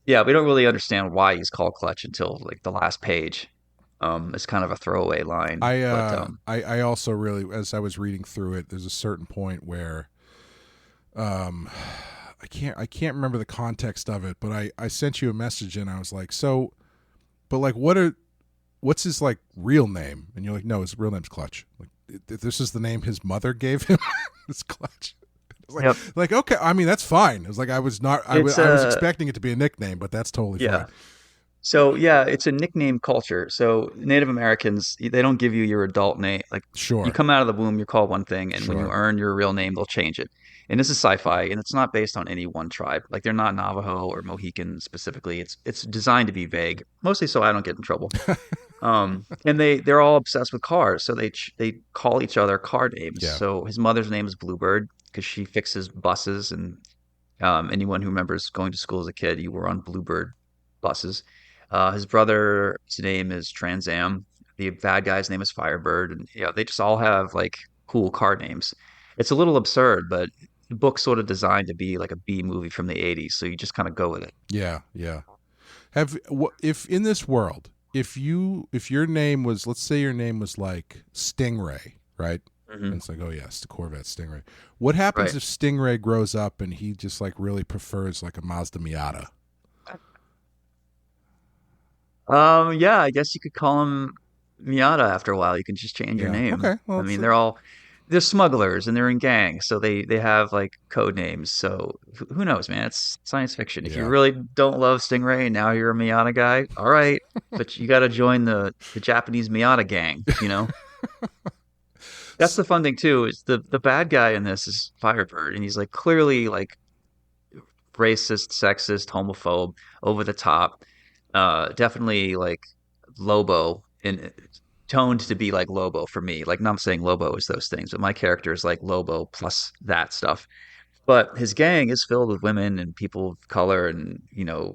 S2: we don't really understand why he's called Clutch until like the last page. It's kind of a throwaway line.
S1: I also really, as I was reading through it, there's a certain point where I can't remember the context of it, but I sent you a message and I was like, so, but like, what's his like real name? And you're like, no, his real name's Clutch. Like, this is the name his mother gave him. It's Clutch. Like, okay, I mean, that's fine. It was like, I was expecting it to be a nickname, but that's totally fine.
S2: So it's a nickname culture. So Native Americans, they don't give you your adult name. Like,
S1: sure,
S2: you come out of the womb, you're called one thing, and when you earn your real name, they'll change it. And this is sci-fi, and it's not based on any one tribe. Like, they're not Navajo or Mohican specifically. It's designed to be vague, mostly so I don't get in trouble. And they're all obsessed with cars, so they call each other car names.
S1: Yeah.
S2: So his mother's name is Bluebird because she fixes buses, and anyone who remembers going to school as a kid, you were on Bluebird buses. His brother's name is Trans Am. The bad guy's name is Firebird, and they just all have like cool car names. It's a little absurd, but the book's sort of designed to be like a B movie from the 80s, so you just kind of go with it.
S1: Yeah. If in this world, if your name was, let's say your name was like Stingray, right? And it's like, oh yes, the Corvette Stingray. What happens if Stingray grows up and he just like really prefers like a Mazda Miata?
S2: I guess you could call him Miata after a while. You can just change your name.
S1: Okay. Well,
S2: I mean, they're smugglers and they're in gangs, so they have like code names. So who knows, man? It's science fiction. If you really don't love Stingray and now you're a Miata guy, all right, but you got to join the Japanese Miata gang. That's the fun thing too. Is the bad guy in this is Firebird, and he's like clearly like racist, sexist, homophobe, over the top. Definitely like Lobo, and toned to be like Lobo for me. Like, not saying Lobo is those things, but my character is like Lobo plus that stuff. But his gang is filled with women and people of color, and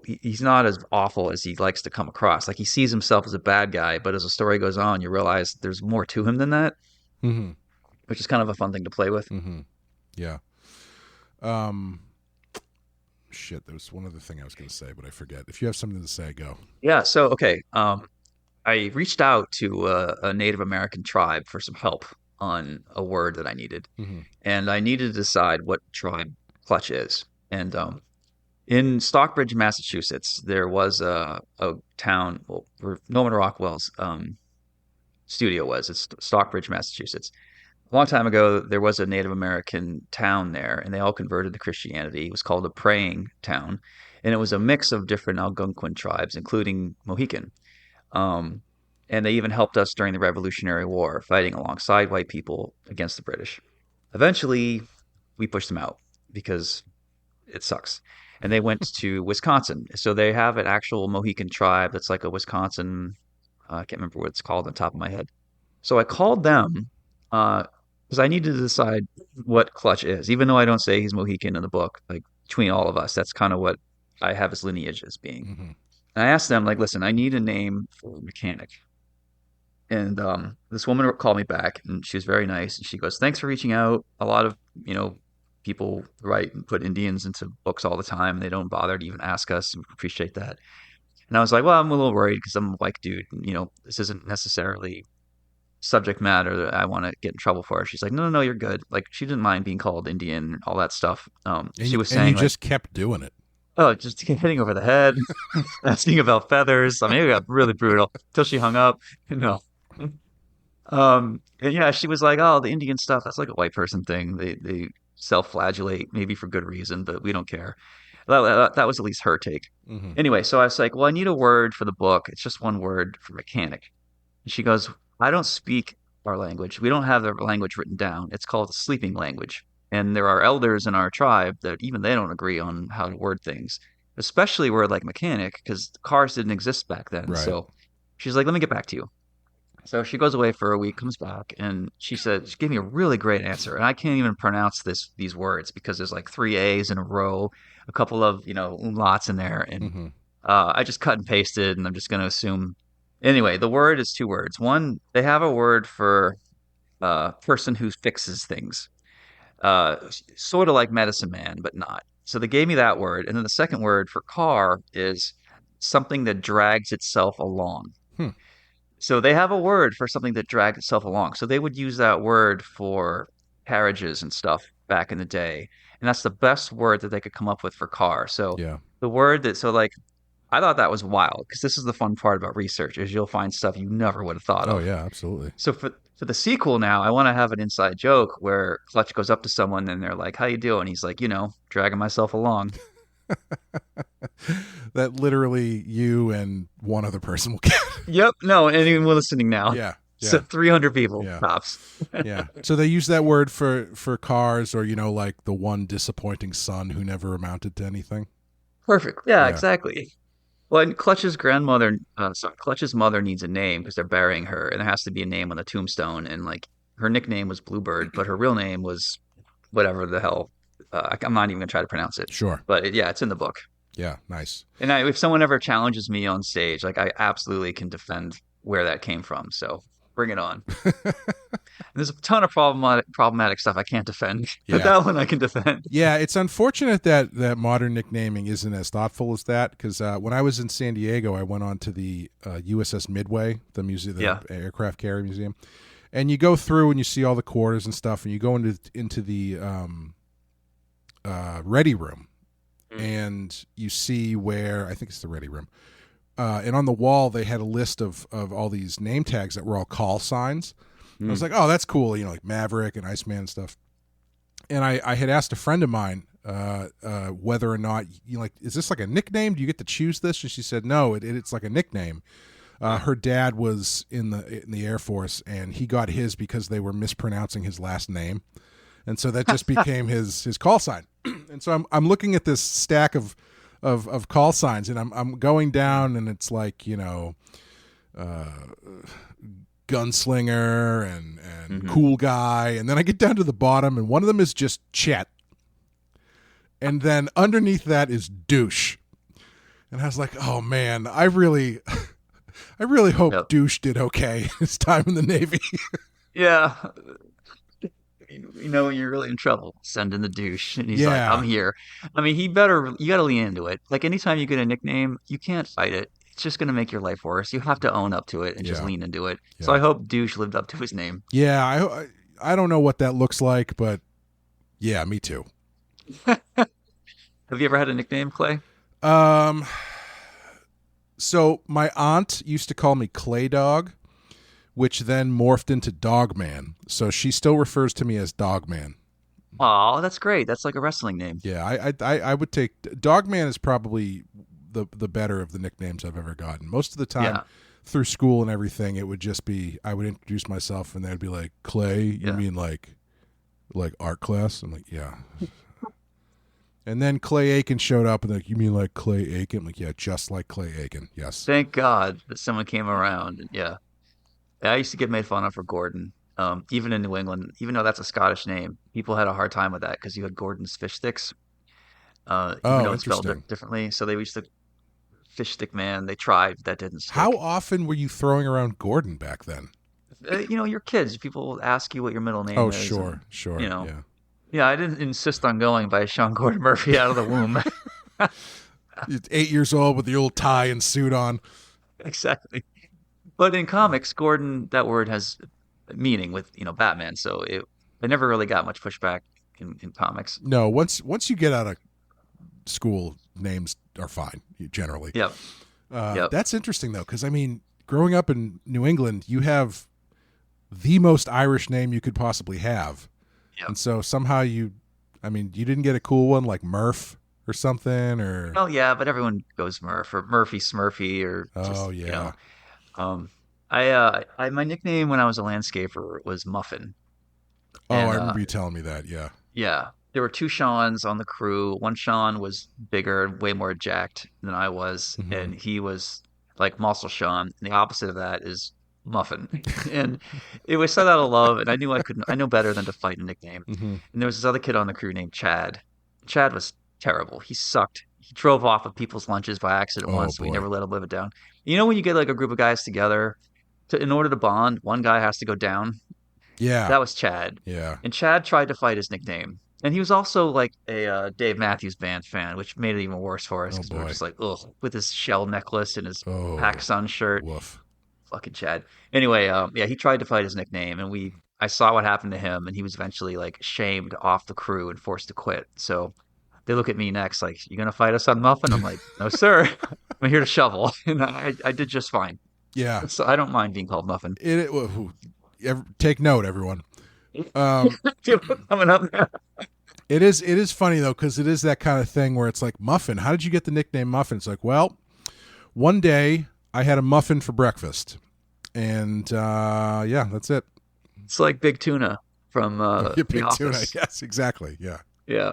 S2: he's not as awful as he likes to come across. Like he sees himself as a bad guy, but as the story goes on, you realize there's more to him than that,
S1: Mm-hmm.
S2: which is kind of a fun thing to play with.
S1: Mm-hmm. Yeah. Shit, there was one other thing I was going to say, but I forget. If you have something to say, go.
S2: Yeah. So okay, I reached out to a Native American tribe for some help on a word that I needed,
S1: Mm-hmm.
S2: and I needed to decide what tribe clutch is. And in Stockbridge, Massachusetts, there was a town where Norman Rockwell's studio was. It's Stockbridge, Massachusetts. A long time ago, there was a Native American town there, and they all converted to Christianity. It was called a praying town, and it was a mix of different Algonquin tribes, including Mohican. Um, and they even helped us during the Revolutionary War, fighting alongside white people against the British. Eventually, we pushed them out because it sucks. And they went to Wisconsin. So they have an actual Mohican tribe that's like a Wisconsin, I can't remember what it's called on top of my head. So I called them because I needed to decide what Clutch is, even though I don't say he's Mohican in the book. Like between all of us, that's kind of what I have his lineage as being.
S1: Mm-hmm.
S2: And I asked them, like, listen, I need a name for a mechanic. And this woman called me back, and she was very nice. And she goes, "Thanks for reaching out. A lot of people write and put Indians into books all the time, and they don't bother to even ask us. And we appreciate that." And I was like, "Well, I'm a little worried because I'm a white dude. And, this isn't necessarily subject matter that I want to get in trouble for." She's like, "No, you're good." Like she didn't mind being called Indian and all that stuff. She was saying,
S1: you just kept doing it.
S2: "Oh, just hitting over the head, asking about feathers." I mean, it got really brutal till she hung up. No. And yeah, she was like, "Oh, the Indian stuff, that's like a white person thing. They self-flagellate, maybe for good reason, but we don't care." That was at least her take.
S1: Mm-hmm.
S2: Anyway, so I was like, "Well, I need a word for the book. It's just one word for mechanic." And she goes, "I don't speak our language. We don't have the language written down. It's called the sleeping language. And there are elders in our tribe that even they don't agree on how to word things, especially a word like mechanic, because cars didn't exist back then."
S1: Right.
S2: So she's like, "Let me get back to you." So she goes away for a week, comes back, and she gave me a really great answer. And I can't even pronounce these words because there's like 3 A's in a row, a couple of, umlauts in there. And
S1: Mm-hmm.
S2: I just cut and pasted, and I'm just going to assume. Anyway, the word is 2 words. One, they have a word for person who fixes things, sort of like medicine man, but not. So they gave me that word. And then the second word for car is something that drags itself along.
S1: Hmm.
S2: So they have a word for something that drags itself along. So they would use that word for carriages and stuff back in the day. And that's the best word that they could come up with for car. So
S1: Yeah.
S2: the word like, I thought that was wild because this is the fun part about research is you'll find stuff you never would have thought of.
S1: Oh yeah, absolutely.
S2: So for the sequel now, I want to have an inside joke where Clutch goes up to someone and they're like, "How you doing?" He's like, "Dragging myself along."
S1: That literally you and one other person will get.
S2: Yep. No, anyone listening now.
S1: Yeah. Yeah.
S2: So 300 people,
S1: Yeah.
S2: tops.
S1: Yeah. So they use that word for cars, or like the one disappointing son who never amounted to anything.
S2: Perfect. Yeah,
S1: Yeah.
S2: exactly. Well, and Clutch's Clutch's mother needs a name because they're burying her, and there has to be a name on the tombstone. And like her nickname was Bluebird, but her real name was whatever the hell. I'm not even gonna try to pronounce it.
S1: Sure.
S2: But yeah, it's in the book.
S1: Yeah. Nice.
S2: And if someone ever challenges me on stage, like I absolutely can defend where that came from. So bring it on. And there's a ton of problematic stuff I can't defend, but
S1: Yeah.
S2: that one I can defend.
S1: Yeah, it's unfortunate that modern nicknaming isn't as thoughtful as that. Because when I was in San Diego, I went on to the USS Midway, the museum, the aircraft carrier museum, and you go through and you see all the quarters and stuff, and you go into the ready room, and you see where I think it's the ready room. And on the wall, they had a list of all these name tags that were all call signs. I was like, "Oh, that's cool," like Maverick and Iceman and stuff. And I had asked a friend of mine whether or not, is this like a nickname? Do you get to choose this? And she said, no, it's like a nickname. Her dad was in the Air Force, and he got his because they were mispronouncing his last name. And so that just became his call sign. And so I'm looking at this stack of call signs, and I'm going down, and it's like, gunslinger and cool guy, and then I get down to the bottom, and one of them is just Chet. And then underneath that is douche. And I was like, oh man, I really hope
S2: Yep.
S1: douche did okay his time in the Navy.
S2: Yeah. You know, when you're really in trouble, send in the douche. And he's like,
S1: Yeah.
S2: I'm here. I mean, you got to lean into it. Like anytime you get a nickname, you can't fight it. It's just going to make your life worse. You have to own up to it and just
S1: Yeah.
S2: lean into it. So
S1: Yeah.
S2: I hope douche lived up to his name.
S1: Yeah, I don't know what that looks like, but yeah, me too.
S2: Have you ever had a nickname, Clay?
S1: So my aunt used to call me Clay Dog, which then morphed into Dog Man. So she still refers to me as Dog Man.
S2: Oh, that's great. That's like a wrestling name.
S1: Yeah, I would take Dog Man is probably the better of the nicknames I've ever gotten. Most of the time
S2: Yeah.
S1: through school and everything, it would just be I would introduce myself and they'd be like, Clay, you
S2: Yeah.
S1: mean like art class? I'm like, yeah. And then Clay Aiken showed up and they're like, you mean like Clay Aiken? I'm like, yeah, just like Clay Aiken. Yes.
S2: Thank God that someone came around. And yeah. I used to get made fun of for Gordon. Even in New England, even though that's a Scottish name, people had a hard time with that because you had Gordon's fish sticks. Even though it's spelled
S1: interesting.
S2: differently. So they used to fish stick man. They tried, that didn't stick.
S1: How often were you throwing around Gordon back then?
S2: You're kids. People will ask you what your middle name
S1: Oh,
S2: is.
S1: sure.
S2: you know.
S1: Yeah.
S2: Yeah, I didn't insist on going by Sean Gordon Murphy out of the womb.
S1: You're 8 years old with the old tie and suit on.
S2: Exactly. But in comics, Gordon, that word has meaning with, Batman. So I never really got much pushback in comics.
S1: No, once you get out of school, names are fine generally.
S2: Yep. Yep.
S1: That's interesting though, because I mean, growing up in New England, you have the most Irish name you could possibly have,
S2: Yep.
S1: and so somehow you didn't get a cool one like Murph or something, or
S2: Oh yeah, but everyone goes Murph or Murphy Smurfy or just,
S1: oh yeah,
S2: my nickname when I was a landscaper was Muffin.
S1: oh
S2: And,
S1: I remember you telling me that. Yeah,
S2: Yeah, there were two Seans on the crew. One Sean was bigger and way more jacked than I was,
S1: Mhm.
S2: and he was like Muscle Sean. And the opposite of that is Muffin. And it was said out of love, and I knew I know better than to fight a nickname.
S1: Mhm.
S2: And there was this other kid on the crew named Chad. Chad was terrible. He sucked. He drove off of people's lunches by accident
S1: Oh,
S2: once. So we
S1: boy.
S2: never let him live it down. You know when you get like a group of guys together, in order to bond, one guy has to go down.
S1: yeah,
S2: That was Chad.
S1: yeah.
S2: And Chad tried to fight his nickname. And he was also like a Dave Matthews Band fan, which made it even worse for us
S1: Oh,
S2: because we were
S1: boy.
S2: just like, ugh, with his shell necklace and his
S1: Oh,
S2: PacSun shirt.
S1: woof.
S2: Fucking Chad. Anyway, yeah, he tried to fight his nickname, and I saw what happened to him, and he was eventually like shamed off the crew and forced to quit. So they look at me next, like, you gonna fight us on Muffin? I'm like, no, sir. I'm here to shovel. And I did just fine.
S1: Yeah,
S2: So I don't mind being called Muffin.
S1: take note, everyone.
S2: Coming up now.
S1: It is funny though, because it is that kind of thing where it's like, Muffin, how did you get the nickname Muffin? It's like, well, one day I had a muffin for breakfast, and yeah, that's it.
S2: It's like Big Tuna from
S1: Yeah,
S2: The
S1: big
S2: Office.
S1: tuna. Yes, exactly. Yeah.
S2: Yeah.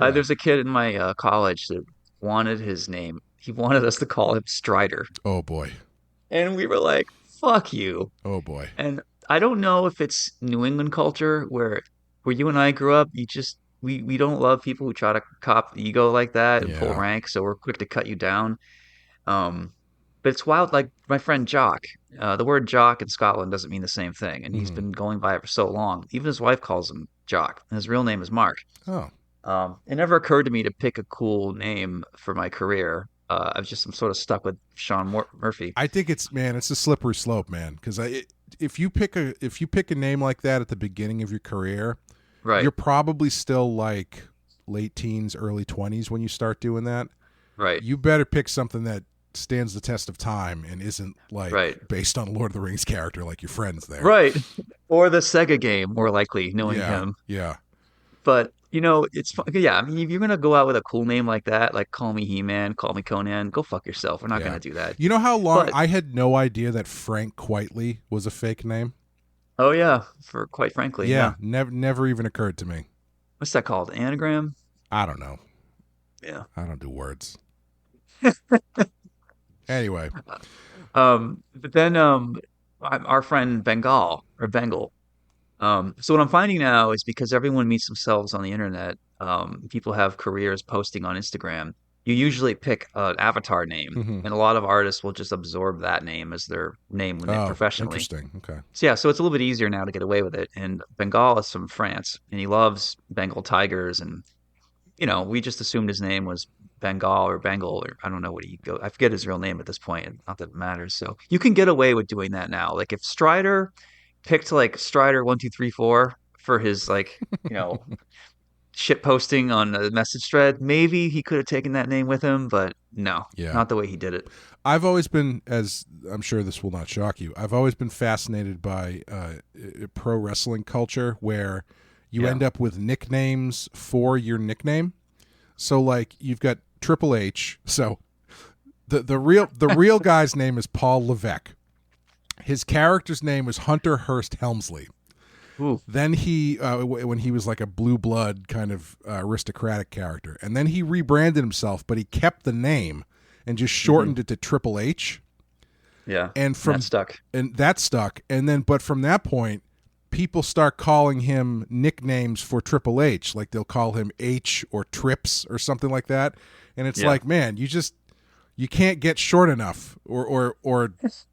S1: Yeah.
S2: There's a kid in my college that wanted his name. He wanted us to call him Strider.
S1: Oh boy.
S2: And we were like, fuck you.
S1: Oh boy.
S2: And I don't know if it's New England culture where you and I grew up, we don't love people who try to cop the ego like that and pull
S1: Yeah.
S2: rank, so we're quick to cut you down. But it's wild, like my friend Jock. The word Jock in Scotland doesn't mean the same thing, and he's
S1: Mhm.
S2: been going by it for so long. Even his wife calls him Jock, and his real name is Mark.
S1: Oh.
S2: It never occurred to me to pick a cool name for my career. I'm sort of stuck with Sean Murphy.
S1: I think it's a slippery slope, man. Because if you pick a name like that at the beginning of your career,
S2: Right.
S1: you're probably still like late teens, early 20s when you start doing that.
S2: Right.
S1: You better pick something that stands the test of time and isn't like
S2: Right.
S1: based on a Lord of the Rings character like your friends there.
S2: Right. Or the Sega game, more likely, knowing
S1: Yeah.
S2: him.
S1: Yeah.
S2: But, it's fun. Yeah, I mean, if you're going to go out with a cool name like that, like call me He-Man, call me Conan, go fuck yourself. We're not
S1: Yeah.
S2: going to do that.
S1: You know how long
S2: But-
S1: I had no idea that Frank Quitely was a fake name?
S2: Oh, yeah, for quite frankly.
S1: Yeah. Never even occurred to me.
S2: What's that called? Anagram?
S1: I don't know.
S2: Yeah.
S1: I don't do words. Anyway.
S2: But then our friend Bengal, So what I'm finding now is because everyone meets themselves on the internet, people have careers posting on Instagram. You usually pick an avatar name,
S1: Hmm.
S2: and a lot of artists will just absorb that name as their name when they
S1: Oh,
S2: professionally.
S1: interesting. Okay.
S2: So yeah, so it's a little bit easier now to get away with it. And Bengal is from France, and he loves Bengal tigers, and we just assumed his name was Bengal or Bengal, or I don't know what he go. I forget his real name at this point, and not that it matters. So you can get away with doing that now. Like if Strider picked like Strider 1234 for his like, shit posting on a message thread, maybe he could have taken that name with him, but no,
S1: Yeah.
S2: not the way he did it.
S1: I've always been, as I'm sure this will not shock you, I've always been fascinated by pro wrestling culture where you
S2: Yeah.
S1: end up with nicknames for your nickname. So like you've got Triple H. So the real guy's name is Paul Levesque. His character's name was Hunter Hearst Helmsley.
S2: Ooh.
S1: Then he, when he was like a blue blood kind of aristocratic character, and then he rebranded himself, but he kept the name and just shortened it to Triple H.
S2: Yeah,
S1: And
S2: that stuck.
S1: And that stuck. And then, but from that point, people start calling him nicknames for Triple H, like they'll call him H or Trips or something like that. And it's like, man, you can't get short enough or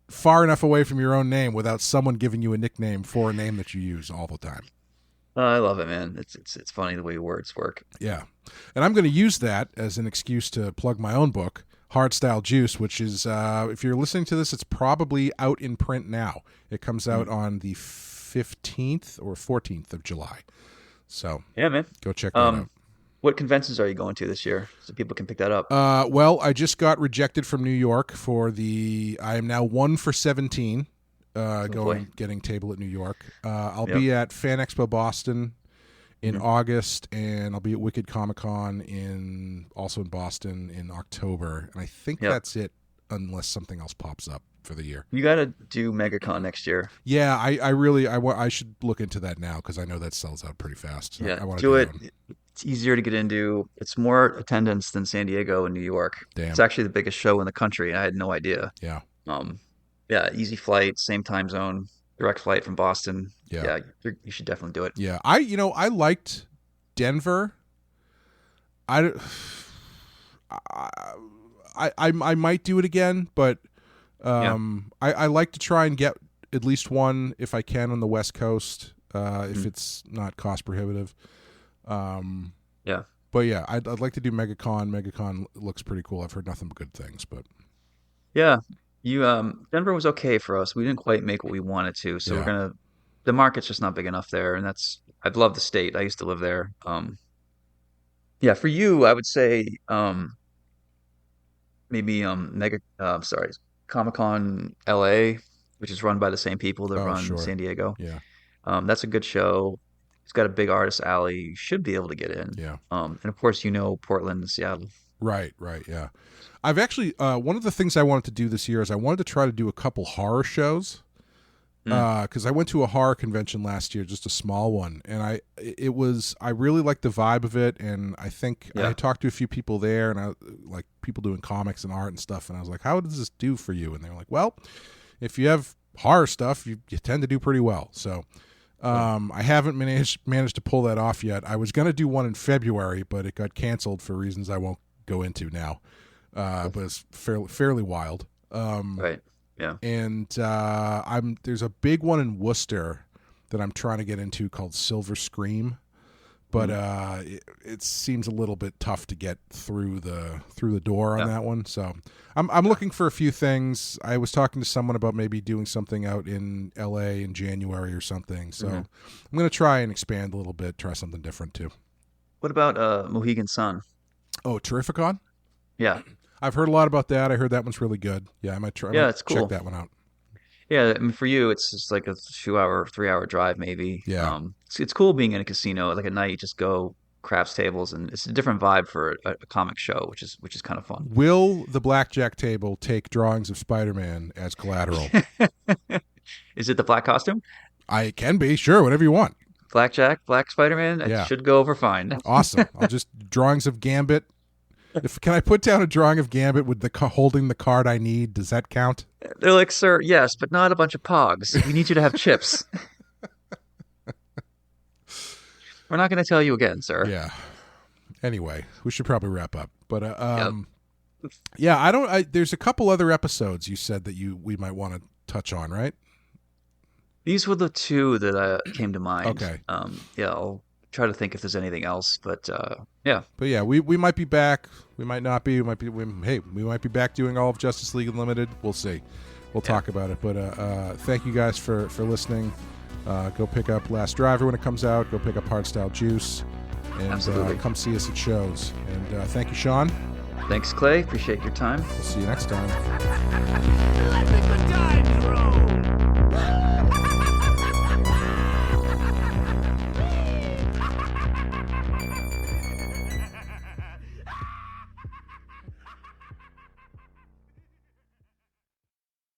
S1: far enough away from your own name without someone giving you a nickname for a name that you use all the time.
S2: I love it, man. It's funny the way words work.
S1: Yeah. And I'm going to use that as an excuse to plug my own book, Hardstyle Juice, which is, if you're listening to this, it's probably out in print now. It comes out on the 15th or 14th of July. So
S2: Yeah, man.
S1: go check that out.
S2: What conventions are you going to this year so people can pick that up?
S1: Well, I just got rejected from New York for I am now 1 for 17 getting table at New York. I'll be at Fan Expo Boston in August, and I'll be at Wicked Comic Con also in Boston in October. And I think that's it unless something else pops up for the year.
S2: You got to do MegaCon next year.
S1: Yeah, I should look into that now because I know that sells out pretty fast. So
S2: Yeah,
S1: I want to
S2: do it.
S1: one.
S2: It's easier to get into. It's more attendance than San Diego and New York.
S1: Damn.
S2: It's actually the biggest show in the country. I had no idea.
S1: Yeah.
S2: Yeah, easy flight, same time zone, direct flight from Boston.
S1: Yeah.
S2: You should definitely do it.
S1: Yeah, I liked Denver. I might do it again, but I like to try and get at least one if I can on the West Coast, if it's not cost prohibitive. But yeah, I'd like to do MegaCon. MegaCon looks pretty cool. I've heard nothing but good things, but
S2: Yeah, Denver was okay for us. We didn't quite make what we wanted to, so the market's just not big enough there, and I'd love the state. I used to live there. Yeah, for you, I would say maybe Comic-Con LA, which is run by the same people that run San Diego.
S1: Yeah.
S2: That's a good show. It's got a big artist alley. You should be able to get in.
S1: Yeah.
S2: And of course, Portland and Seattle.
S1: Right, yeah. I've actually one of the things I wanted to do this year is I wanted to try to do a couple horror shows. Because I went to a horror convention last year, just a small one, and I really liked the vibe of it, and I think I talked to a few people there, and I like people doing comics and art and stuff, and I was like, how does this do for you? And they were like, well, if you have horror stuff, you tend to do pretty well. So I haven't managed to pull that off yet. I was going to do one in February, but it got canceled for reasons I won't go into now. But it's fairly wild.
S2: Right. Yeah.
S1: And there's a big one in Worcester that I'm trying to get into called Silver Scream, but it seems a little bit tough to get through the door on that one. So I'm looking for a few things. I was talking to someone about maybe doing something out in LA in January or something. So I'm going to try and expand a little bit, try something different too.
S2: What about Mohegan Sun?
S1: Oh, Terrificon?
S2: Yeah.
S1: I've heard a lot about that. I heard that one's really good. Yeah, I might try.
S2: Yeah, it's cool.
S1: Check that one out.
S2: Yeah, I mean, for you, it's just like a 2-hour, 3-hour drive, maybe.
S1: Yeah.
S2: It's cool being in a casino. Like at night, you just go craps tables, and it's a different vibe for a comic show, which is kind of fun.
S1: Will the blackjack table take drawings of Spider-Man as collateral?
S2: Is it the black costume?
S1: I can be, sure, whatever you want.
S2: Blackjack, black Spider-Man. It should go over fine.
S1: Awesome. I'll just drawings of Gambit. Can I put down a drawing of Gambit with holding the card I need? Does that count?
S2: They're like, sir, yes, but not a bunch of pogs. We need you to have chips. We're not going to tell you again, sir.
S1: Yeah. Anyway, we should probably wrap up. But
S2: Yep.
S1: yeah, there's a couple other episodes you said that we might want to touch on, right?
S2: These were the two that came to mind.
S1: Okay.
S2: Yeah, I'll try to think if there's anything else, but yeah.
S1: But yeah, we might be back. We might not be. We might be back doing all of Justice League Unlimited. We'll see. We'll talk about it. But thank you guys for listening. Go pick up Last Driver when it comes out. Go pick up Hardstyle Juice. And
S2: Absolutely.
S1: come see us at shows. And thank you, Sean.
S2: Thanks, Clay. Appreciate your time.
S1: We'll see you next time.
S6: Let me go down.